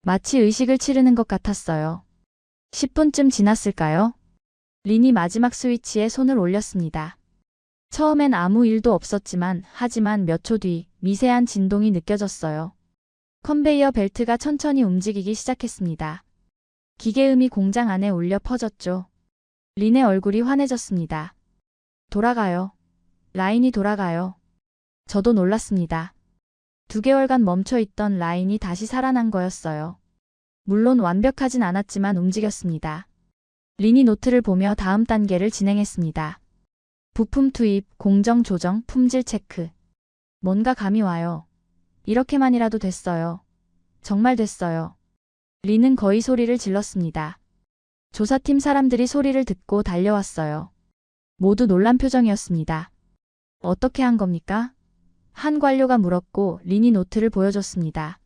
마치 의식을 치르는 것 같았어요. 10분쯤 지났을까요? 린이 마지막 스위치에 손을 올렸습니다. 처음엔 아무 일도 없었지만 하지만 몇 초 뒤 미세한 진동이 느껴졌어요. 컨베이어 벨트가 천천히 움직이기 시작했습니다. 기계음이 공장 안에 울려 퍼졌죠. 린의 얼굴이 환해졌습니다. 돌아가요. 라인이 돌아가요. 저도 놀랐습니다. 2개월간 멈춰있던 라인이 다시 살아난 거였어요. 물론 완벽하진 않았지만 움직였습니다. 린이 노트를 보며 다음 단계를 진행했습니다. 부품 투입, 공정 조정, 품질 체크. 뭔가 감이 와요. 이렇게만이라도 됐어요. 정말 됐어요. 린은 거의 소리를 질렀습니다. 조사팀 사람들이 소리를 듣고 달려왔어요. 모두 놀란 표정이었습니다. 어떻게 한 겁니까? 한 관료가 물었고 린이 노트를 보여줬습니다.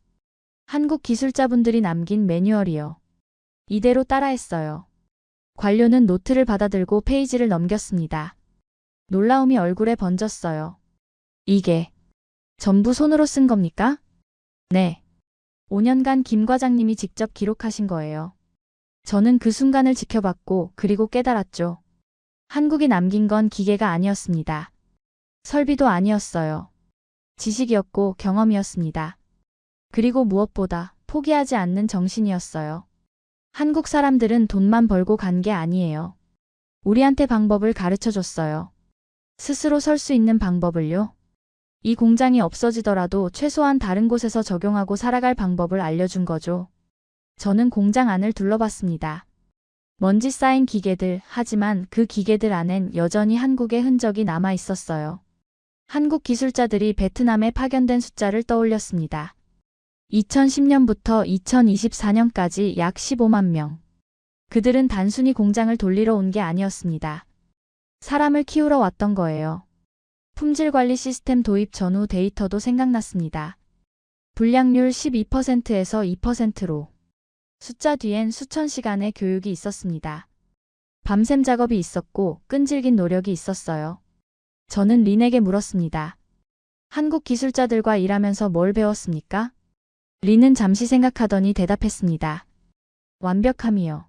한국 기술자분들이 남긴 매뉴얼이요. 이대로 따라했어요. 관료는 노트를 받아들고 페이지를 넘겼습니다. 놀라움이 얼굴에 번졌어요. 이게 전부 손으로 쓴 겁니까? 네. 5년간 김 과장님이 직접 기록하신 거예요. 저는 그 순간을 지켜봤고 그리고 깨달았죠. 한국이 남긴 건 기계가 아니었습니다. 설비도 아니었어요. 지식이었고 경험이었습니다. 그리고 무엇보다 포기하지 않는 정신이었어요. 한국 사람들은 돈만 벌고 간 게 아니에요. 우리한테 방법을 가르쳐 줬어요. 스스로 설 수 있는 방법을요. 이 공장이 없어지더라도 최소한 다른 곳에서 적용하고 살아갈 방법을 알려준 거죠. 저는 공장 안을 둘러봤습니다. 먼지 쌓인 기계들, 하지만 그 기계들 안엔 여전히 한국의 흔적이 남아 있었어요. 한국 기술자들이 베트남에 파견된 숫자를 떠올렸습니다. 2010년부터 2024년까지 약 15만 명. 그들은 단순히 공장을 돌리러 온 게 아니었습니다. 사람을 키우러 왔던 거예요. 품질 관리 시스템 도입 전후 데이터도 생각났습니다. 불량률 12%에서 2%로. 숫자 뒤엔 수천 시간의 교육이 있었습니다. 밤샘 작업이 있었고 끈질긴 노력이 있었어요. 저는 린에게 물었습니다. 한국 기술자들과 일하면서 뭘 배웠습니까? 린은 잠시 생각하더니 대답했습니다. 완벽함이요.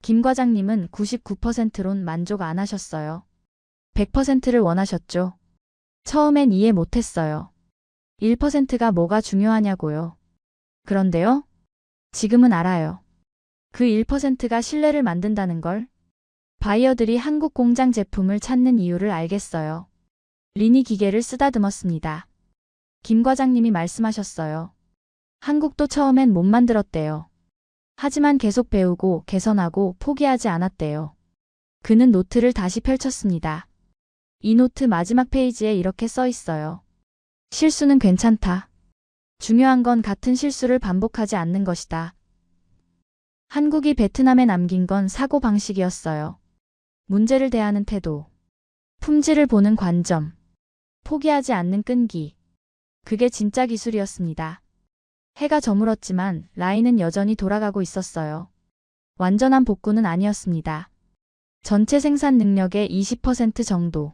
김 과장님은 99%론 만족 안 하셨어요. 100%를 원하셨죠. 처음엔 이해 못했어요. 1%가 뭐가 중요하냐고요. 그런데요? 지금은 알아요. 그 1%가 신뢰를 만든다는 걸. 바이어들이 한국 공장 제품을 찾는 이유를 알겠어요. 린이 기계를 쓰다듬었습니다. 김 과장님이 말씀하셨어요. 한국도 처음엔 못 만들었대요. 하지만 계속 배우고 개선하고 포기하지 않았대요. 그는 노트를 다시 펼쳤습니다. 이 노트 마지막 페이지에 이렇게 써 있어요. 실수는 괜찮다. 중요한 건 같은 실수를 반복하지 않는 것이다. 한국이 베트남에 남긴 건 사고방식이었어요. 문제를 대하는 태도, 품질을 보는 관점, 포기하지 않는 끈기. 그게 진짜 기술이었습니다. 해가 저물었지만 라인은 여전히 돌아가고 있었어요. 완전한 복구는 아니었습니다. 전체 생산 능력의 20% 정도.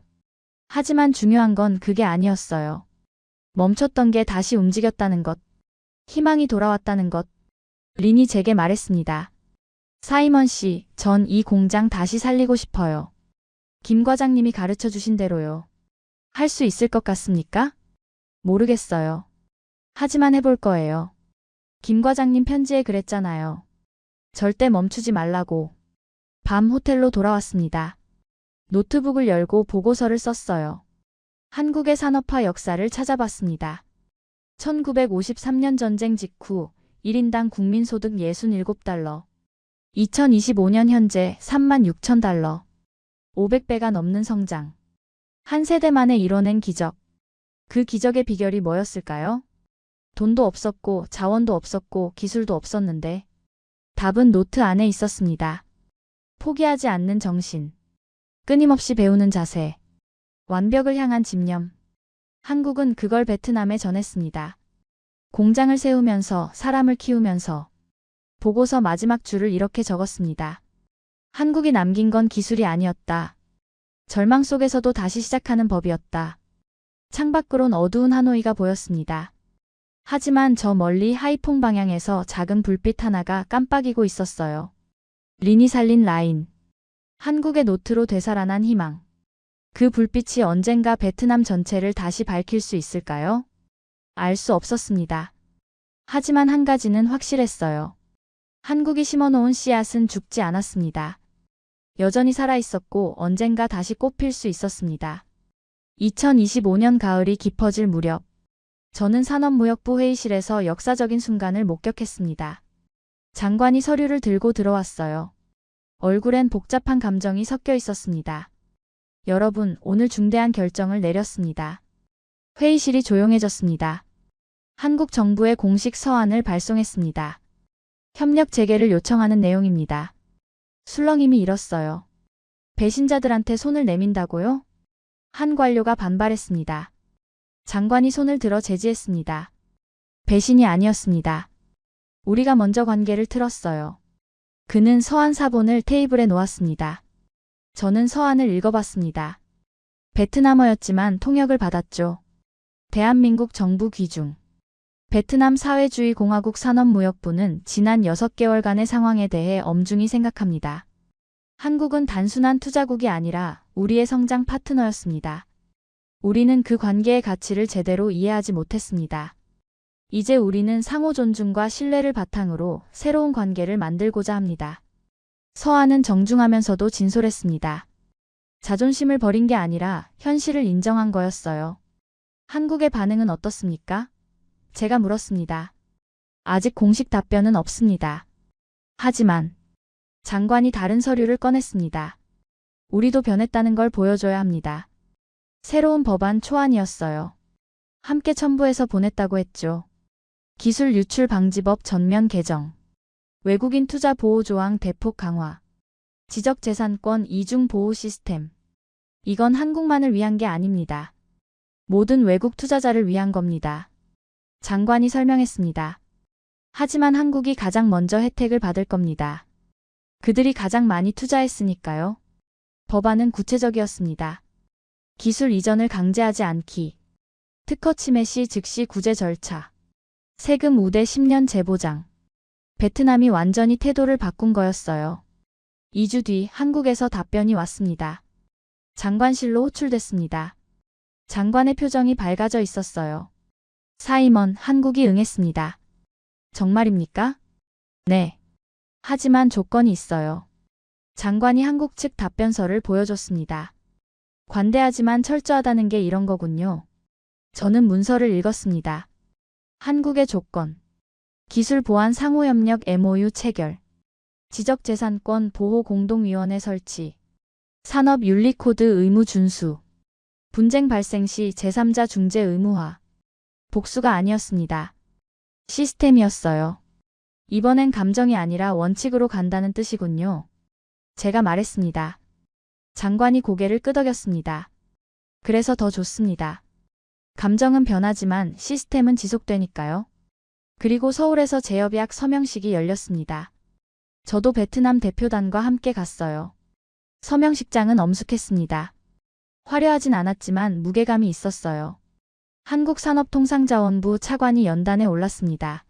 하지만 중요한 건 그게 아니었어요. 멈췄던 게 다시 움직였다는 것. 희망이 돌아왔다는 것. 린이 제게 말했습니다. 사이먼 씨, 전 이 공장 다시 살리고 싶어요. 김 과장님이 가르쳐 주신 대로요. 할 수 있을 것 같습니까? 모르겠어요. 하지만 해볼 거예요. 김 과장님 편지에 그랬잖아요. 절대 멈추지 말라고. 밤 호텔로 돌아왔습니다. 노트북을 열고 보고서를 썼어요. 한국의 산업화 역사를 찾아봤습니다. 1953년 전쟁 직후 1인당 국민소득 67달러. 2025년 현재 36,000달러. 500배가 넘는 성장. 한 세대 만에 이뤄낸 기적. 그 기적의 비결이 뭐였을까요? 돈도 없었고 자원도 없었고 기술도 없었는데 답은 노트 안에 있었습니다. 포기하지 않는 정신. 끊임없이 배우는 자세. 완벽을 향한 집념. 한국은 그걸 베트남에 전했습니다. 공장을 세우면서 사람을 키우면서 보고서 마지막 줄을 이렇게 적었습니다. 한국이 남긴 건 기술이 아니었다. 절망 속에서도 다시 시작하는 법이었다. 창밖으론 어두운 하노이가 보였습니다. 하지만 저 멀리 하이퐁 방향에서 작은 불빛 하나가 깜빡이고 있었어요. 린이 살린 라인. 한국의 노트로 되살아난 희망. 그 불빛이 언젠가 베트남 전체를 다시 밝힐 수 있을까요? 알 수 없었습니다. 하지만 한 가지는 확실했어요. 한국이 심어놓은 씨앗은 죽지 않았습니다. 여전히 살아있었고 언젠가 다시 꽃필 수 있었습니다. 2025년 가을이 깊어질 무렵 저는 산업무역부 회의실에서 역사적인 순간을 목격했습니다. 장관이 서류를 들고 들어왔어요. 얼굴엔 복잡한 감정이 섞여 있었습니다. 여러분, 오늘 중대한 결정을 내렸습니다. 회의실이 조용해졌습니다. 한국 정부의 공식 서한을 발송했습니다. 협력 재개를 요청하는 내용입니다. 술렁임이 일었어요. 배신자들한테 손을 내민다고요? 한 관료가 반발했습니다. 장관이 손을 들어 제지했습니다. 배신이 아니었습니다. 우리가 먼저 관계를 틀었어요. 그는 서한 사본을 테이블에 놓았습니다. 저는 서한을 읽어봤습니다. 베트남어였지만 통역을 받았죠. 대한민국 정부 귀중. 베트남 사회주의 공화국 산업무역부는 지난 6개월간의 상황에 대해 엄중히 생각합니다. 한국은 단순한 투자국이 아니라 우리의 성장 파트너였습니다. 우리는 그 관계의 가치를 제대로 이해하지 못했습니다. 이제 우리는 상호 존중과 신뢰를 바탕으로 새로운 관계를 만들고자 합니다. 서한은 정중하면서도 진솔했습니다. 자존심을 버린 게 아니라 현실을 인정한 거였어요. 한국의 반응은 어떻습니까? 제가 물었습니다. 아직 공식 답변은 없습니다. 하지만 장관이 다른 서류를 꺼냈습니다. 우리도 변했다는 걸 보여줘야 합니다. 새로운 법안 초안이었어요. 함께 첨부해서 보냈다고 했죠. 기술 유출 방지법 전면 개정, 외국인 투자 보호 조항 대폭 강화, 지적재산권 이중 보호 시스템. 이건 한국만을 위한 게 아닙니다. 모든 외국 투자자를 위한 겁니다. 장관이 설명했습니다. 하지만 한국이 가장 먼저 혜택을 받을 겁니다. 그들이 가장 많이 투자했으니까요. 법안은 구체적이었습니다. 기술 이전을 강제하지 않기, 특허 침해 시 즉시 구제 절차, 세금 우대 10년 재보장. 베트남이 완전히 태도를 바꾼 거였어요. 2주 뒤 한국에서 답변이 왔습니다. 장관실로 호출됐습니다. 장관의 표정이 밝아져 있었어요. 사임원, 한국이 응했습니다. 정말입니까? 네. 하지만 조건이 있어요. 장관이 한국 측 답변서를 보여줬습니다. 관대하지만 철저하다는 게 이런 거군요. 저는 문서를 읽었습니다. 한국의 조건, 기술 보안 상호협력 MOU 체결, 지적재산권 보호 공동위원회 설치, 산업윤리코드 의무 준수, 분쟁 발생 시 제3자 중재 의무화. 복수가 아니었습니다. 시스템이었어요. 이번엔 감정이 아니라 원칙으로 간다는 뜻이군요. 제가 말했습니다. 장관이 고개를 끄덕였습니다. 그래서 더 좋습니다. 감정은 변하지만 시스템은 지속되니까요. 그리고 서울에서 재협약 서명식이 열렸습니다. 저도 베트남 대표단과 함께 갔어요. 서명식장은 엄숙했습니다. 화려하진 않았지만 무게감이 있었어요. 한국산업통상자원부 차관이 연단에 올랐습니다.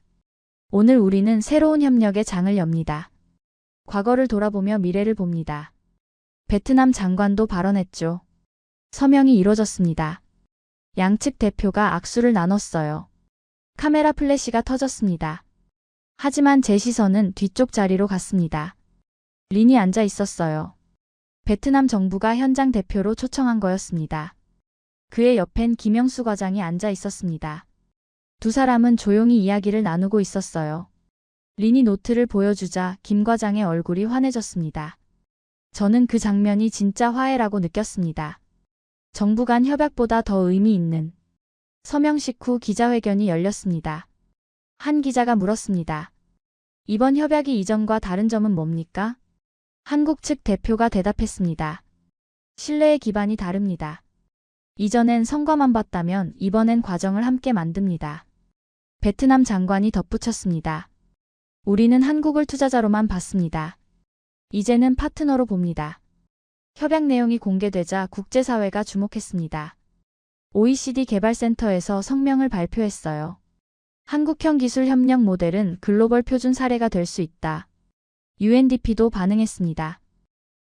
오늘 우리는 새로운 협력의 장을 엽니다. 과거를 돌아보며 미래를 봅니다. 베트남 장관도 발언했죠. 서명이 이루어졌습니다. 양측 대표가 악수를 나눴어요. 카메라 플래시가 터졌습니다. 하지만 제 시선은 뒤쪽 자리로 갔습니다. 린이 앉아 있었어요. 베트남 정부가 현장 대표로 초청한 거였습니다. 그의 옆엔 김영수 과장이 앉아 있었습니다. 두 사람은 조용히 이야기를 나누고 있었어요. 린이 노트를 보여주자 김 과장의 얼굴이 환해졌습니다. 저는 그 장면이 진짜 화해라고 느꼈습니다. 정부 간 협약보다 더 의미 있는. 서명식 후 기자회견이 열렸습니다. 한 기자가 물었습니다. 이번 협약이 이전과 다른 점은 뭡니까? 한국 측 대표가 대답했습니다. 신뢰의 기반이 다릅니다. 이전엔 성과만 봤다면 이번엔 과정을 함께 만듭니다. 베트남 장관이 덧붙였습니다. 우리는 한국을 투자자로만 봤습니다. 이제는 파트너로 봅니다. 협약 내용이 공개되자 국제사회가 주목했습니다. OECD 개발센터에서 성명을 발표했어요. 한국형 기술 협력 모델은 글로벌 표준 사례가 될 수 있다. UNDP도 반응했습니다.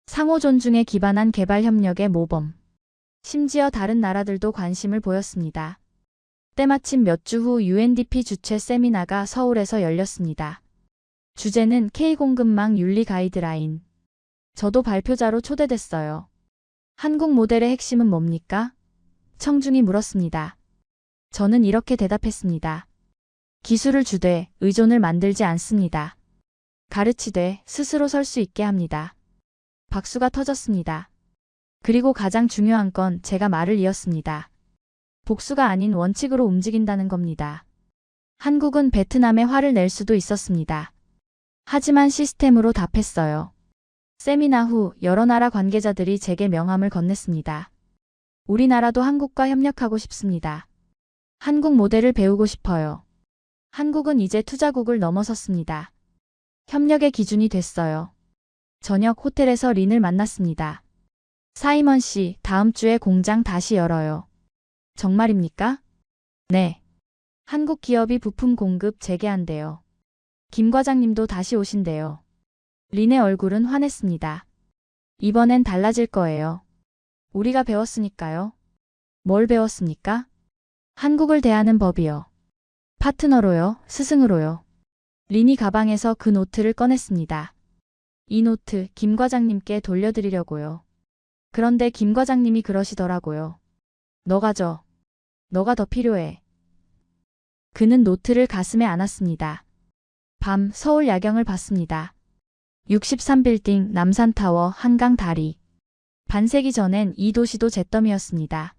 상호 존중에 기반한 개발 협력의 모범. 심지어 다른 나라들도 관심을 보였습니다. 때마침 몇 주 후 UNDP 주최 세미나가 서울에서 열렸습니다. 주제는 K공급망 윤리 가이드라인. 저도 발표자로 초대됐어요. 한국 모델의 핵심은 뭡니까? 청중이 물었습니다. 저는 이렇게 대답했습니다. 기술을 주되 의존을 만들지 않습니다. 가르치되 스스로 설 수 있게 합니다. 박수가 터졌습니다. 그리고 가장 중요한 건 제가 말을 이었습니다. 복수가 아닌 원칙으로 움직인다는 겁니다. 한국은 베트남에 화를 낼 수도 있었습니다. 하지만 시스템으로 답했어요. 세미나 후 여러 나라 관계자들이 제게 명함을 건넸습니다. 우리나라도 한국과 협력하고 싶습니다. 한국 모델을 배우고 싶어요. 한국은 이제 투자국을 넘어섰습니다. 협력의 기준이 됐어요. 저녁 호텔에서 린을 만났습니다. 사이먼 씨, 다음 주에 공장 다시 열어요. 정말입니까? 네. 한국 기업이 부품 공급 재개한대요. 김 과장님도 다시 오신대요. 린의 얼굴은 환했습니다. 이번엔 달라질 거예요. 우리가 배웠으니까요. 뭘 배웠습니까? 한국을 대하는 법이요. 파트너로요, 스승으로요. 린이 가방에서 그 노트를 꺼냈습니다. 이 노트 김 과장님께 돌려드리려고요. 그런데 김 과장님이 그러시더라고요. 너 가져. 너가 더 필요해. 그는 노트를 가슴에 안았습니다. 밤 서울 야경을 봤습니다. 63빌딩 남산타워 한강 다리. 반세기 전엔 이 도시도 잿더미였습니다.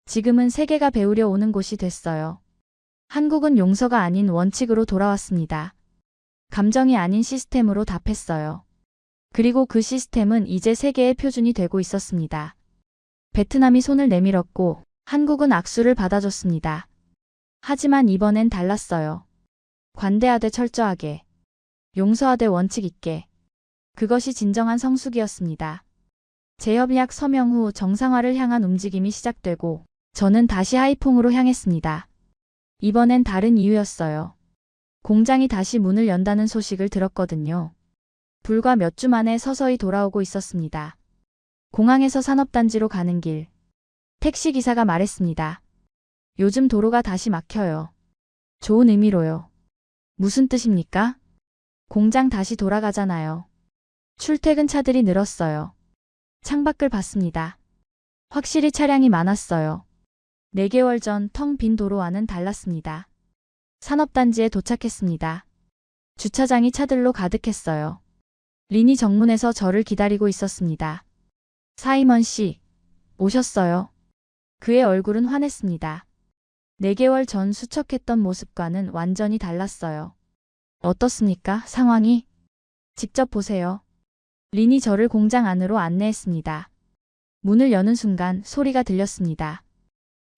지금은 세계가 배우려 오는 곳이 됐어요. 한국은 용서가 아닌 원칙으로 돌아왔습니다. 감정이 아닌 시스템으로 답했어요. 그리고 그 시스템은 이제 세계의 표준이 되고 있었습니다. 베트남이 손을 내밀었고 한국은 악수를 받아줬습니다. 하지만 이번엔 달랐어요. 관대하되 철저하게, 용서하되 원칙 있게. 그것이 진정한 성숙이었습니다. 재협약 서명 후 정상화를 향한 움직임이 시작되고 저는 다시 하이퐁으로 향했습니다. 이번엔 다른 이유였어요. 공장이 다시 문을 연다는 소식을 들었거든요. 불과 몇 주 만에 서서히 돌아오고 있었습니다. 공항에서 산업단지로 가는 길. 택시기사가 말했습니다. 요즘 도로가 다시 막혀요. 좋은 의미로요. 무슨 뜻입니까? 공장 다시 돌아가잖아요. 출퇴근 차들이 늘었어요. 창밖을 봤습니다. 확실히 차량이 많았어요. 4개월 전 텅 빈 도로와는 달랐습니다. 산업단지에 도착했습니다. 주차장이 차들로 가득했어요. 린이 정문에서 저를 기다리고 있었습니다. 사이먼 씨, 오셨어요. 그의 얼굴은 환했습니다. 4개월 전 수척했던 모습과는 완전히 달랐어요. 어떻습니까, 상황이? 직접 보세요. 린이 저를 공장 안으로 안내했습니다. 문을 여는 순간 소리가 들렸습니다.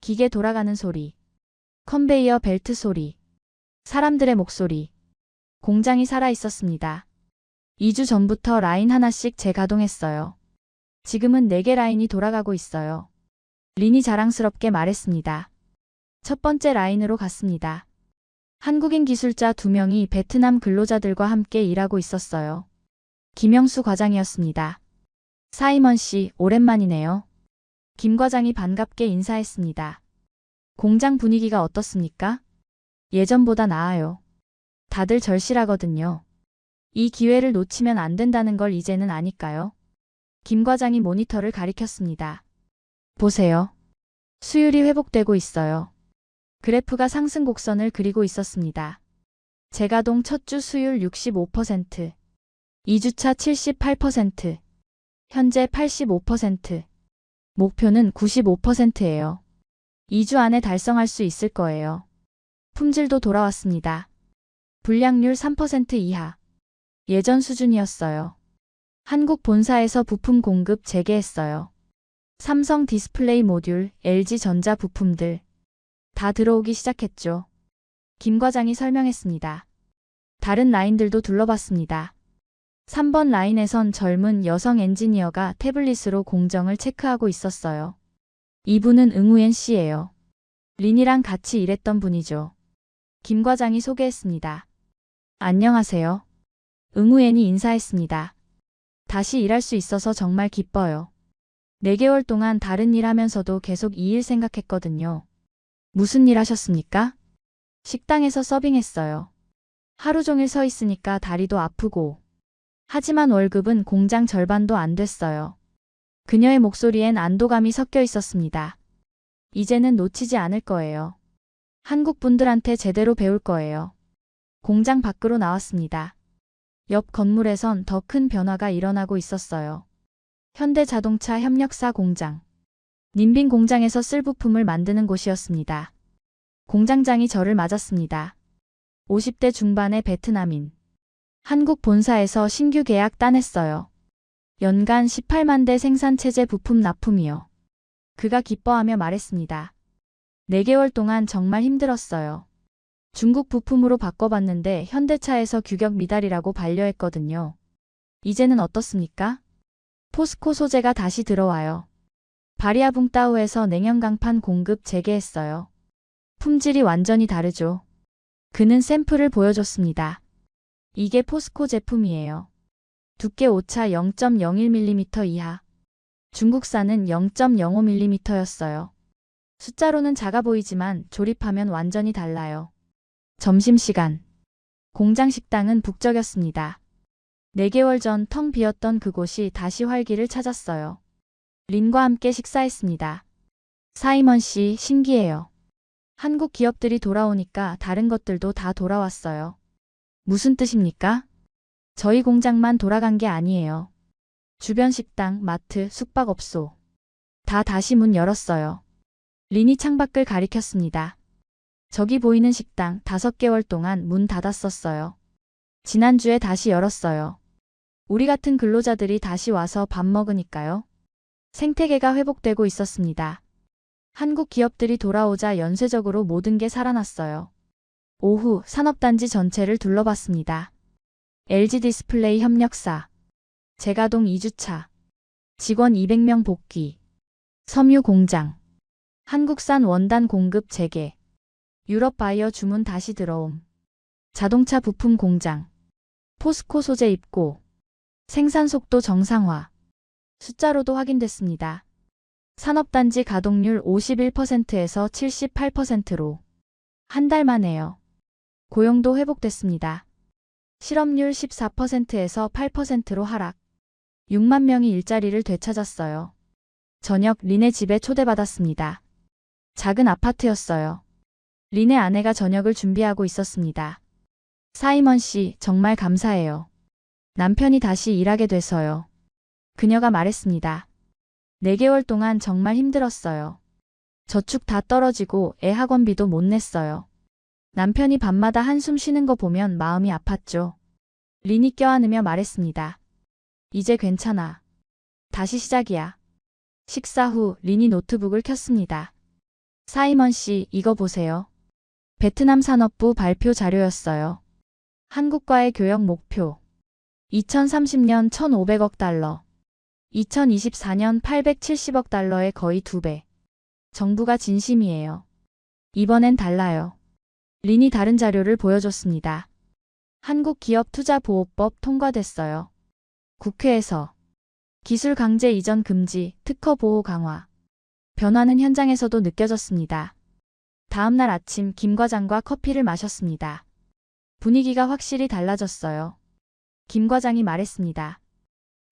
기계 돌아가는 소리, 컨베이어 벨트 소리, 사람들의 목소리. 공장이 살아 있었습니다. 2주 전부터 라인 하나씩 재가동했어요. 지금은 4개 라인이 돌아가고 있어요. 린이 자랑스럽게 말했습니다. 첫 번째 라인으로 갔습니다. 한국인 기술자 2명이 베트남 근로자들과 함께 일하고 있었어요. 김영수 과장이었습니다. 사이먼 씨, 오랜만이네요. 김 과장이 반갑게 인사했습니다. 공장 분위기가 어떻습니까? 예전보다 나아요. 다들 절실하거든요. 이 기회를 놓치면 안 된다는 걸 이제는 아니까요. 김 과장이 모니터를 가리켰습니다. 보세요. 수율이 회복되고 있어요. 그래프가 상승 곡선을 그리고 있었습니다. 재가동 첫 주 수율 65%, 2주차 78%, 현재 85%, 목표는 95%예요. 2주 안에 달성할 수 있을 거예요. 품질도 돌아왔습니다. 불량률 3% 이하. 예전 수준이었어요. 한국 본사에서 부품 공급 재개했어요. 삼성 디스플레이 모듈, LG 전자 부품들 다 들어오기 시작했죠. 김 과장이 설명했습니다. 다른 라인들도 둘러봤습니다. 3번 라인에선 젊은 여성 엔지니어가 태블릿으로 공정을 체크하고 있었어요. 이분은 응우엔 씨예요. 린이랑 같이 일했던 분이죠. 김 과장이 소개했습니다. 안녕하세요. 응우엔이 인사했습니다. 다시 일할 수 있어서 정말 기뻐요. 4개월 동안 다른 일 하면서도 계속 이 일 생각했거든요. 무슨 일 하셨습니까? 식당에서 서빙했어요. 하루 종일 서 있으니까 다리도 아프고. 하지만 월급은 공장 절반도 안 됐어요. 그녀의 목소리엔 안도감이 섞여 있었습니다. 이제는 놓치지 않을 거예요. 한국 분들한테 제대로 배울 거예요. 공장 밖으로 나왔습니다. 옆 건물에선 더 큰 변화가 일어나고 있었어요. 현대자동차 협력사 공장. 님빈 공장에서 쓸 부품을 만드는 곳이었습니다. 공장장이 저를 맞았습니다. 50대 중반의 베트남인. 한국 본사에서 신규 계약 따냈어요. 연간 18만 대 생산체제 부품 납품이요. 그가 기뻐하며 말했습니다. 4개월 동안 정말 힘들었어요. 중국 부품으로 바꿔봤는데 현대차에서 규격 미달이라고 반려했거든요. 이제는 어떻습니까? 포스코 소재가 다시 들어와요. 바리아붕따오에서 냉연강판 공급 재개했어요. 품질이 완전히 다르죠. 그는 샘플을 보여줬습니다. 이게 포스코 제품이에요. 두께 오차 0.01mm 이하. 중국산은 0.05mm였어요. 숫자로는 작아 보이지만 조립하면 완전히 달라요. 점심시간. 공장 식당은 북적였습니다. 4개월 전 텅 비었던 그곳이 다시 활기를 찾았어요. 린과 함께 식사했습니다. 사이먼 씨, 신기해요. 한국 기업들이 돌아오니까 다른 것들도 다 돌아왔어요. 무슨 뜻입니까? 저희 공장만 돌아간 게 아니에요. 주변 식당, 마트, 숙박업소 다 다시 문 열었어요. 린이 창밖을 가리켰습니다. 저기 보이는 식당 5개월 동안 문 닫았었어요. 지난주에 다시 열었어요. 우리 같은 근로자들이 다시 와서 밥 먹으니까요. 생태계가 회복되고 있었습니다. 한국 기업들이 돌아오자 연쇄적으로 모든 게 살아났어요. 오후 산업단지 전체를 둘러봤습니다. LG 디스플레이 협력사, 제가동 2주차, 직원 200명 복귀, 섬유 공장, 한국산 원단 공급 재개, 유럽 바이어 주문 다시 들어옴, 자동차 부품 공장, 포스코 소재 입고, 생산 속도 정상화, 숫자로도 확인됐습니다. 산업단지 가동률 51%에서 78%로 한 달 만에요. 고용도 회복됐습니다. 실업률 14%에서 8%로 하락. 6만 명이 일자리를 되찾았어요. 저녁 린의 집에 초대받았습니다. 작은 아파트였어요. 린의 아내가 저녁을 준비하고 있었습니다. 사이먼 씨, 정말 감사해요. 남편이 다시 일하게 돼서요. 그녀가 말했습니다. 4개월 동안 정말 힘들었어요. 저축 다 떨어지고 애 학원비도 못 냈어요. 남편이 밤마다 한숨 쉬는 거 보면 마음이 아팠죠. 린이 껴안으며 말했습니다. 이제 괜찮아. 다시 시작이야. 식사 후 린이 노트북을 켰습니다. 사이먼 씨, 이거 보세요. 베트남 산업부 발표 자료였어요. 한국과의 교역 목표. 2030년 1,500억 달러. 2024년 870억 달러의 거의 2배. 정부가 진심이에요. 이번엔 달라요. 린이 다른 자료를 보여줬습니다. 한국기업투자보호법 통과됐어요. 국회에서 기술 강제 이전 금지, 특허 보호 강화. 변화는 현장에서도 느껴졌습니다. 다음 날 아침 김 과장과 커피를 마셨습니다. 분위기가 확실히 달라졌어요. 김 과장이 말했습니다.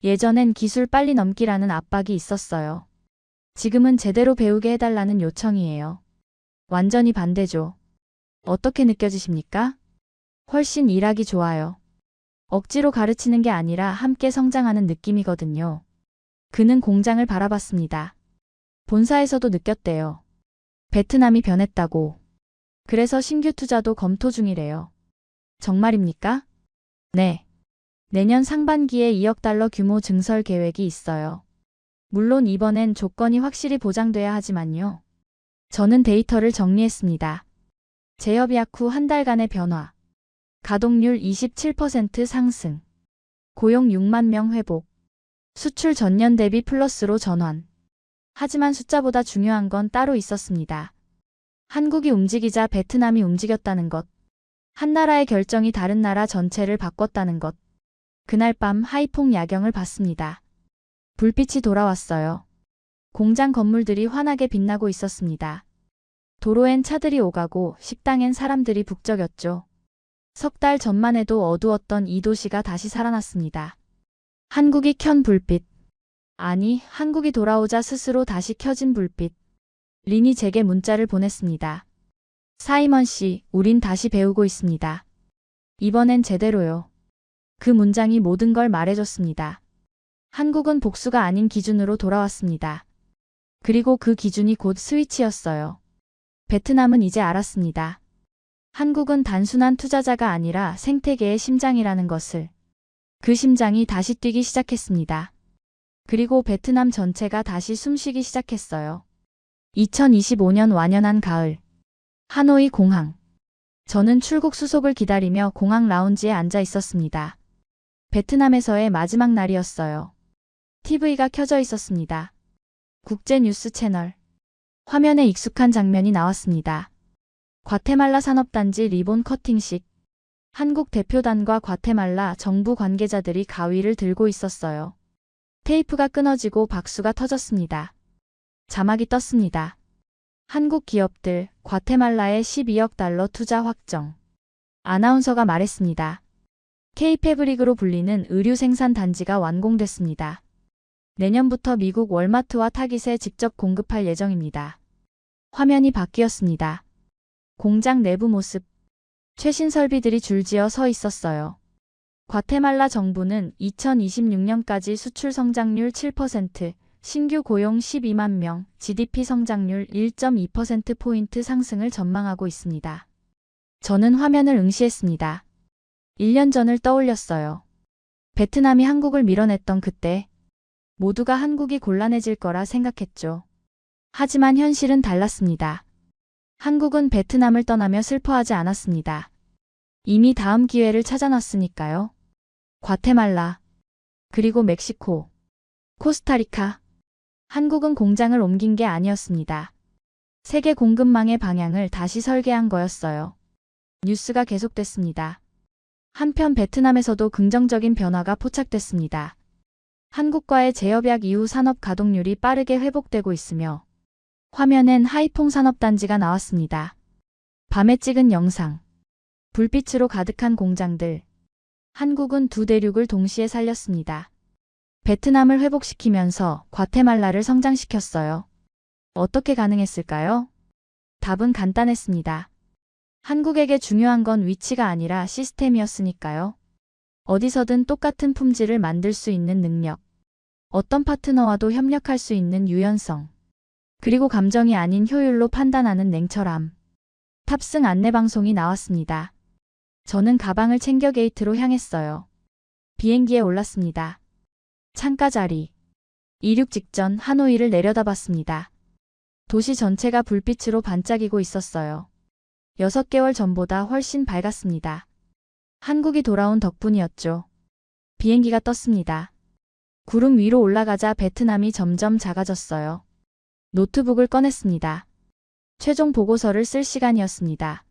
예전엔 기술 빨리 넘기라는 압박이 있었어요. 지금은 제대로 배우게 해달라는 요청이에요. 완전히 반대죠. 어떻게 느껴지십니까? 훨씬 일하기 좋아요. 억지로 가르치는 게 아니라 함께 성장하는 느낌이거든요. 그는 공장을 바라봤습니다. 본사에서도 느꼈대요. 베트남이 변했다고. 그래서 신규 투자도 검토 중이래요. 정말입니까? 네. 내년 상반기에 2억 달러 규모 증설 계획이 있어요. 물론 이번엔 조건이 확실히 보장돼야 하지만요. 저는 데이터를 정리했습니다. 재협약 후 한 달간의 변화. 가동률 27% 상승. 고용 6만 명 회복. 수출 전년 대비 플러스로 전환. 하지만 숫자보다 중요한 건 따로 있었습니다. 한국이 움직이자 베트남이 움직였다는 것. 한 나라의 결정이 다른 나라 전체를 바꿨다는 것. 그날 밤 하이퐁 야경을 봤습니다. 불빛이 돌아왔어요. 공장 건물들이 환하게 빛나고 있었습니다. 도로엔 차들이 오가고 식당엔 사람들이 북적였죠. 석 달 전만 해도 어두웠던 이 도시가 다시 살아났습니다. 한국이 켠 불빛. 아니, 한국이 돌아오자 스스로 다시 켜진 불빛. 린이 제게 문자를 보냈습니다. 사이먼 씨, 우린 다시 배우고 있습니다. 이번엔 제대로요. 그 문장이 모든 걸 말해줬습니다. 한국은 복수가 아닌 기준으로 돌아왔습니다. 그리고 그 기준이 곧 스위치였어요. 베트남은 이제 알았습니다. 한국은 단순한 투자자가 아니라 생태계의 심장이라는 것을. 그 심장이 다시 뛰기 시작했습니다. 그리고 베트남 전체가 다시 숨쉬기 시작했어요. 2025년 완연한 가을. 하노이 공항. 저는 출국 수속을 기다리며 공항 라운지에 앉아 있었습니다. 베트남에서의 마지막 날이었어요. TV가 켜져 있었습니다. 국제 뉴스 채널. 화면에 익숙한 장면이 나왔습니다. 과테말라 산업단지 리본 커팅식. 한국 대표단과 과테말라 정부 관계자들이 가위를 들고 있었어요. 테이프가 끊어지고 박수가 터졌습니다. 자막이 떴습니다. 한국 기업들 과테말라에 12억 달러 투자 확정. 아나운서가 말했습니다. K-패브릭으로 불리는 의류 생산 단지가 완공됐습니다. 내년부터 미국 월마트와 타깃에 직접 공급할 예정입니다. 화면이 바뀌었습니다. 공장 내부 모습. 최신 설비들이 줄지어 서 있었어요. 과테말라 정부는 2026년까지 수출 성장률 7%, 신규 고용 12만 명, GDP 성장률 1.2%포인트 상승을 전망하고 있습니다. 저는 화면을 응시했습니다. 1년 전을 떠올렸어요. 베트남이 한국을 밀어냈던 그때, 모두가 한국이 곤란해질 거라 생각했죠. 하지만 현실은 달랐습니다. 한국은 베트남을 떠나며 슬퍼하지 않았습니다. 이미 다음 기회를 찾아놨으니까요. 과테말라, 그리고 멕시코, 코스타리카. 한국은 공장을 옮긴 게 아니었습니다. 세계 공급망의 방향을 다시 설계한 거였어요. 뉴스가 계속됐습니다. 한편 베트남에서도 긍정적인 변화가 포착됐습니다. 한국과의 재협약 이후 산업 가동률이 빠르게 회복되고 있으며 화면엔 하이퐁 산업단지가 나왔습니다. 밤에 찍은 영상. 불빛으로 가득한 공장들. 한국은 두 대륙을 동시에 살렸습니다. 베트남을 회복시키면서 과테말라를 성장시켰어요. 어떻게 가능했을까요? 답은 간단했습니다. 한국에게 중요한 건 위치가 아니라 시스템이었으니까요. 어디서든 똑같은 품질을 만들 수 있는 능력. 어떤 파트너와도 협력할 수 있는 유연성. 그리고 감정이 아닌 효율로 판단하는 냉철함. 탑승 안내방송이 나왔습니다. 저는 가방을 챙겨 게이트로 향했어요. 비행기에 올랐습니다. 창가 자리. 이륙 직전 하노이를 내려다봤습니다. 도시 전체가 불빛으로 반짝이고 있었어요. 6개월 전보다 훨씬 밝았습니다. 한국이 돌아온 덕분이었죠. 비행기가 떴습니다. 구름 위로 올라가자 베트남이 점점 작아졌어요. 노트북을 꺼냈습니다. 최종 보고서를 쓸 시간이었습니다.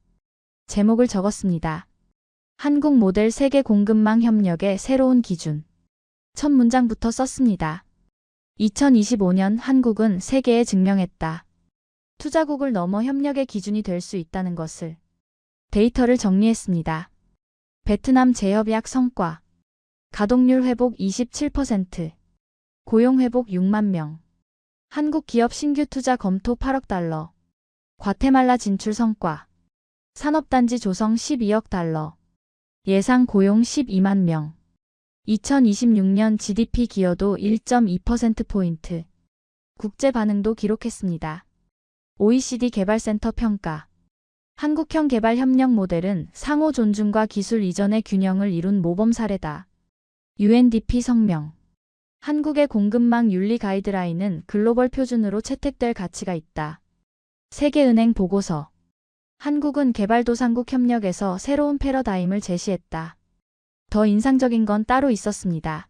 제목을 적었습니다. 한국 모델 세계 공급망 협력의 새로운 기준. 첫 문장부터 썼습니다. 2025년 한국은 세계에 증명했다. 투자국을 넘어 협력의 기준이 될 수 있다는 것을. 데이터를 정리했습니다. 베트남 재협약 성과. 가동률 회복 27%. 고용 회복 6만 명. 한국 기업 신규 투자 검토 8억 달러. 과테말라 진출 성과. 산업단지 조성 12억 달러. 예상 고용 12만 명. 2026년 GDP 기여도 1.2%포인트. 국제 반응도 기록했습니다. OECD 개발센터 평가. 한국형 개발 협력 모델은 상호 존중과 기술 이전의 균형을 이룬 모범 사례다. UNDP 성명. 한국의 공급망 윤리 가이드라인은 글로벌 표준으로 채택될 가치가 있다. 세계은행 보고서. 한국은 개발도상국 협력에서 새로운 패러다임을 제시했다. 더 인상적인 건 따로 있었습니다.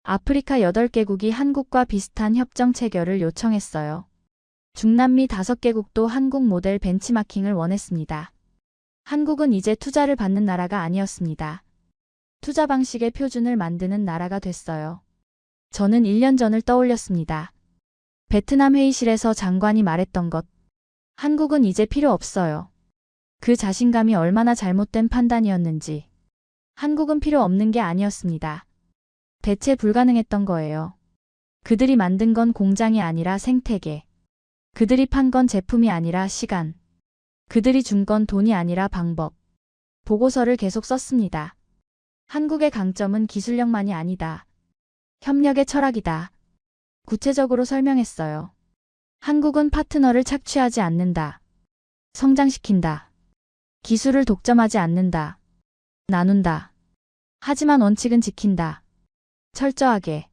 아프리카 8개국이 한국과 비슷한 협정 체결을 요청했어요. 중남미 5개국도 한국 모델 벤치마킹을 원했습니다. 한국은 이제 투자를 받는 나라가 아니었습니다. 투자 방식의 표준을 만드는 나라가 됐어요. 저는 1년 전을 떠올렸습니다. 베트남 회의실에서 장관이 말했던 것. 한국은 이제 필요 없어요. 그 자신감이 얼마나 잘못된 판단이었는지. 한국은 필요 없는 게 아니었습니다. 대체 불가능했던 거예요. 그들이 만든 건 공장이 아니라 생태계. 그들이 판 건 제품이 아니라 시간. 그들이 준 건 돈이 아니라 방법. 보고서를 계속 썼습니다. 한국의 강점은 기술력만이 아니다. 협력의 철학이다. 구체적으로 설명했어요. 한국은 파트너를 착취하지 않는다. 성장시킨다. 기술을 독점하지 않는다. 나눈다. 하지만 원칙은 지킨다. 철저하게.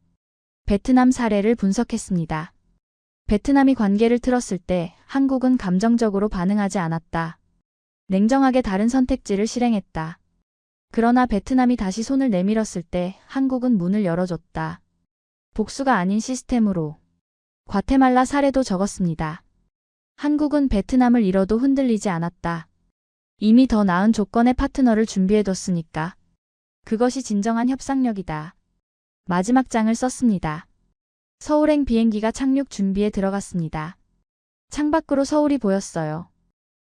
베트남 사례를 분석했습니다. 베트남이 관계를 틀었을 때 한국은 감정적으로 반응하지 않았다. 냉정하게 다른 선택지를 실행했다. 그러나 베트남이 다시 손을 내밀었을 때 한국은 문을 열어줬다. 복수가 아닌 시스템으로. 과테말라 사례도 적었습니다. 한국은 베트남을 잃어도 흔들리지 않았다. 이미 더 나은 조건의 파트너를 준비해뒀으니까. 그것이 진정한 협상력이다. 마지막 장을 썼습니다. 서울행 비행기가 착륙 준비에 들어갔습니다. 창밖으로 서울이 보였어요.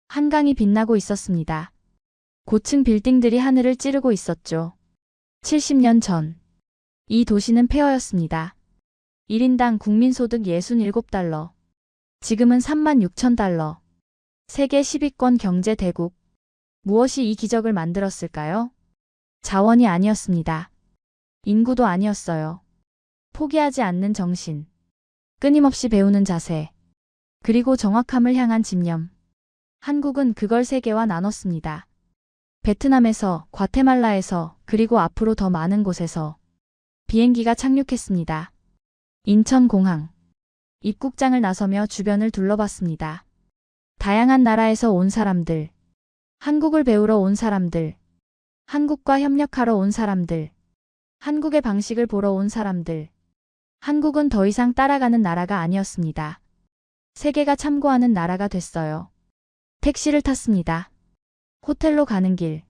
한강이 빛나고 있었습니다. 고층 빌딩들이 하늘을 찌르고 있었죠. 70년 전, 이 도시는 폐허였습니다. 1인당 국민소득 67달러. 지금은 36,000달러. 세계 10위권 경제 대국. 무엇이 이 기적을 만들었을까요? 자원이 아니었습니다. 인구도 아니었어요. 포기하지 않는 정신. 끊임없이 배우는 자세. 그리고 정확함을 향한 집념. 한국은 그걸 세 개와 나눴습니다. 베트남에서, 과테말라에서, 그리고 앞으로 더 많은 곳에서 비행기가 착륙했습니다. 인천공항. 입국장을 나서며 주변을 둘러봤습니다. 다양한 나라에서 온 사람들. 한국을 배우러 온 사람들. 한국과 협력하러 온 사람들. 한국의 방식을 보러 온 사람들. 한국은 더 이상 따라가는 나라가 아니었습니다. 세계가 참고하는 나라가 됐어요. 택시를 탔습니다. 호텔로 가는 길.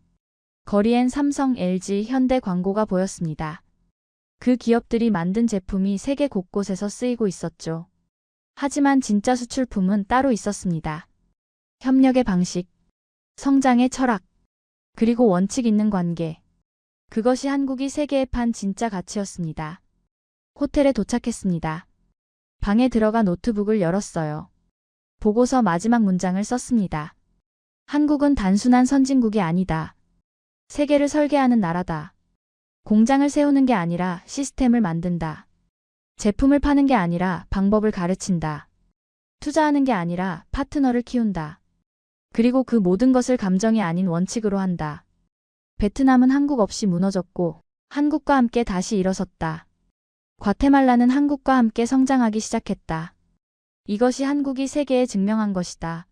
거리엔 삼성, LG, 현대 광고가 보였습니다. 그 기업들이 만든 제품이 세계 곳곳에서 쓰이고 있었죠. 하지만 진짜 수출품은 따로 있었습니다. 협력의 방식, 성장의 철학, 그리고 원칙 있는 관계. 그것이 한국이 세계에 판 진짜 가치였습니다. 호텔에 도착했습니다. 방에 들어가 노트북을 열었어요. 보고서 마지막 문장을 썼습니다. 한국은 단순한 선진국이 아니다. 세계를 설계하는 나라다. 공장을 세우는 게 아니라 시스템을 만든다. 제품을 파는 게 아니라 방법을 가르친다. 투자하는 게 아니라 파트너를 키운다. 그리고 그 모든 것을 감정이 아닌 원칙으로 한다. 베트남은 한국 없이 무너졌고 한국과 함께 다시 일어섰다. 과테말라는 한국과 함께 성장하기 시작했다. 이것이 한국이 세계에 증명한 것이다.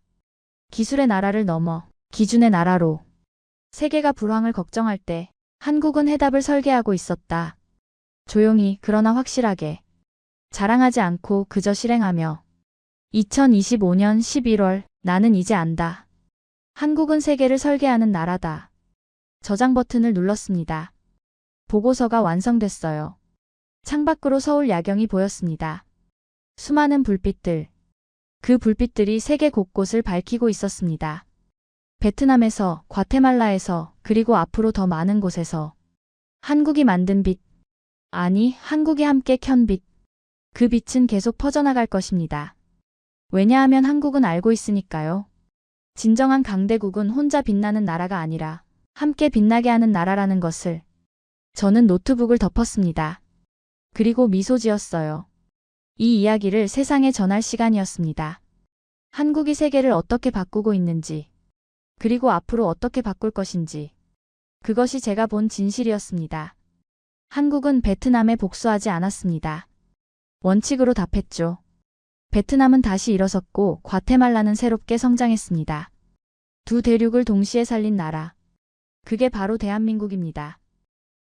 기술의 나라를 넘어 기준의 나라로. 세계가 불황을 걱정할 때 한국은 해답을 설계하고 있었다. 조용히 그러나 확실하게. 자랑하지 않고 그저 실행하며. 2025년 11월 나는 이제 안다. 한국은 세계를 설계하는 나라다. 저장 버튼을 눌렀습니다. 보고서가 완성됐어요. 창밖으로 서울 야경이 보였습니다. 수많은 불빛들. 그 불빛들이 세계 곳곳을 밝히고 있었습니다. 베트남에서, 과테말라에서, 그리고 앞으로 더 많은 곳에서. 한국이 만든 빛. 아니, 한국이 함께 켠 빛. 그 빛은 계속 퍼져나갈 것입니다. 왜냐하면 한국은 알고 있으니까요. 진정한 강대국은 혼자 빛나는 나라가 아니라 함께 빛나게 하는 나라라는 것을. 저는 노트북을 덮었습니다. 그리고 미소 지었어요. 이 이야기를 세상에 전할 시간이었습니다. 한국이 세계를 어떻게 바꾸고 있는지, 그리고 앞으로 어떻게 바꿀 것인지. 그것이 제가 본 진실이었습니다. 한국은 베트남에 복수하지 않았습니다. 원칙으로 답했죠. 베트남은 다시 일어섰고 과테말라는 새롭게 성장했습니다. 두 대륙을 동시에 살린 나라. 그게 바로 대한민국입니다.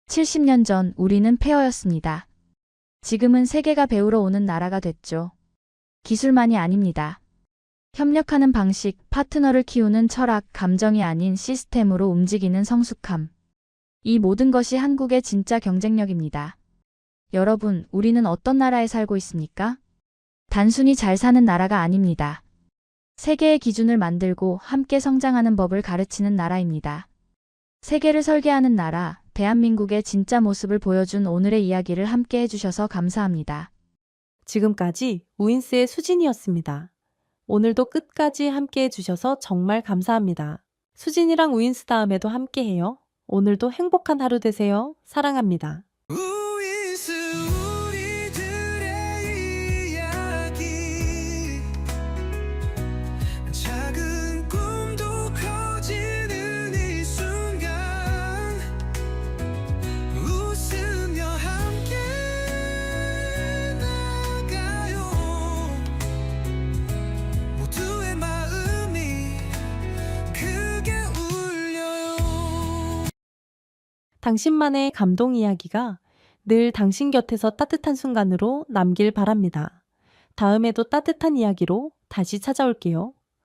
70년 전 우리는 폐허였습니다. 지금은 세계가 배우러 오는 나라가 됐죠. 기술만이 아닙니다. 협력하는 방식, 파트너를 키우는 철학, 감정이 아닌 시스템으로 움직이는 성숙함. 이 모든 것이 한국의 진짜 경쟁력입니다. 여러분, 우리는 어떤 나라에 살고 있습니까? 단순히 잘 사는 나라가 아닙니다. 세계의 기준을 만들고 함께 성장하는 법을 가르치는 나라입니다. 세계를 설계하는 나라, 대한민국의 진짜 모습을 보여준 오늘의 이야기를 함께 해주셔서 감사합니다.
지금까지 우인스의 수진이었습니다. 오늘도 끝까지 함께 해주셔서 정말 감사합니다. 수진이랑 우인스 다음에도 함께 해요. 오늘도 행복한 하루 되세요. 사랑합니다.
우이스 우리들의 이야기 작은 꿈도 커지는 이 순간 웃으며 함께 나가요 모두의 마음이 크게 울려요.
당신만의 감동 이야기가 늘 당신 곁에서 따뜻한 순간으로 남길 바랍니다. 다음에도 따뜻한 이야기로 다시 찾아올게요.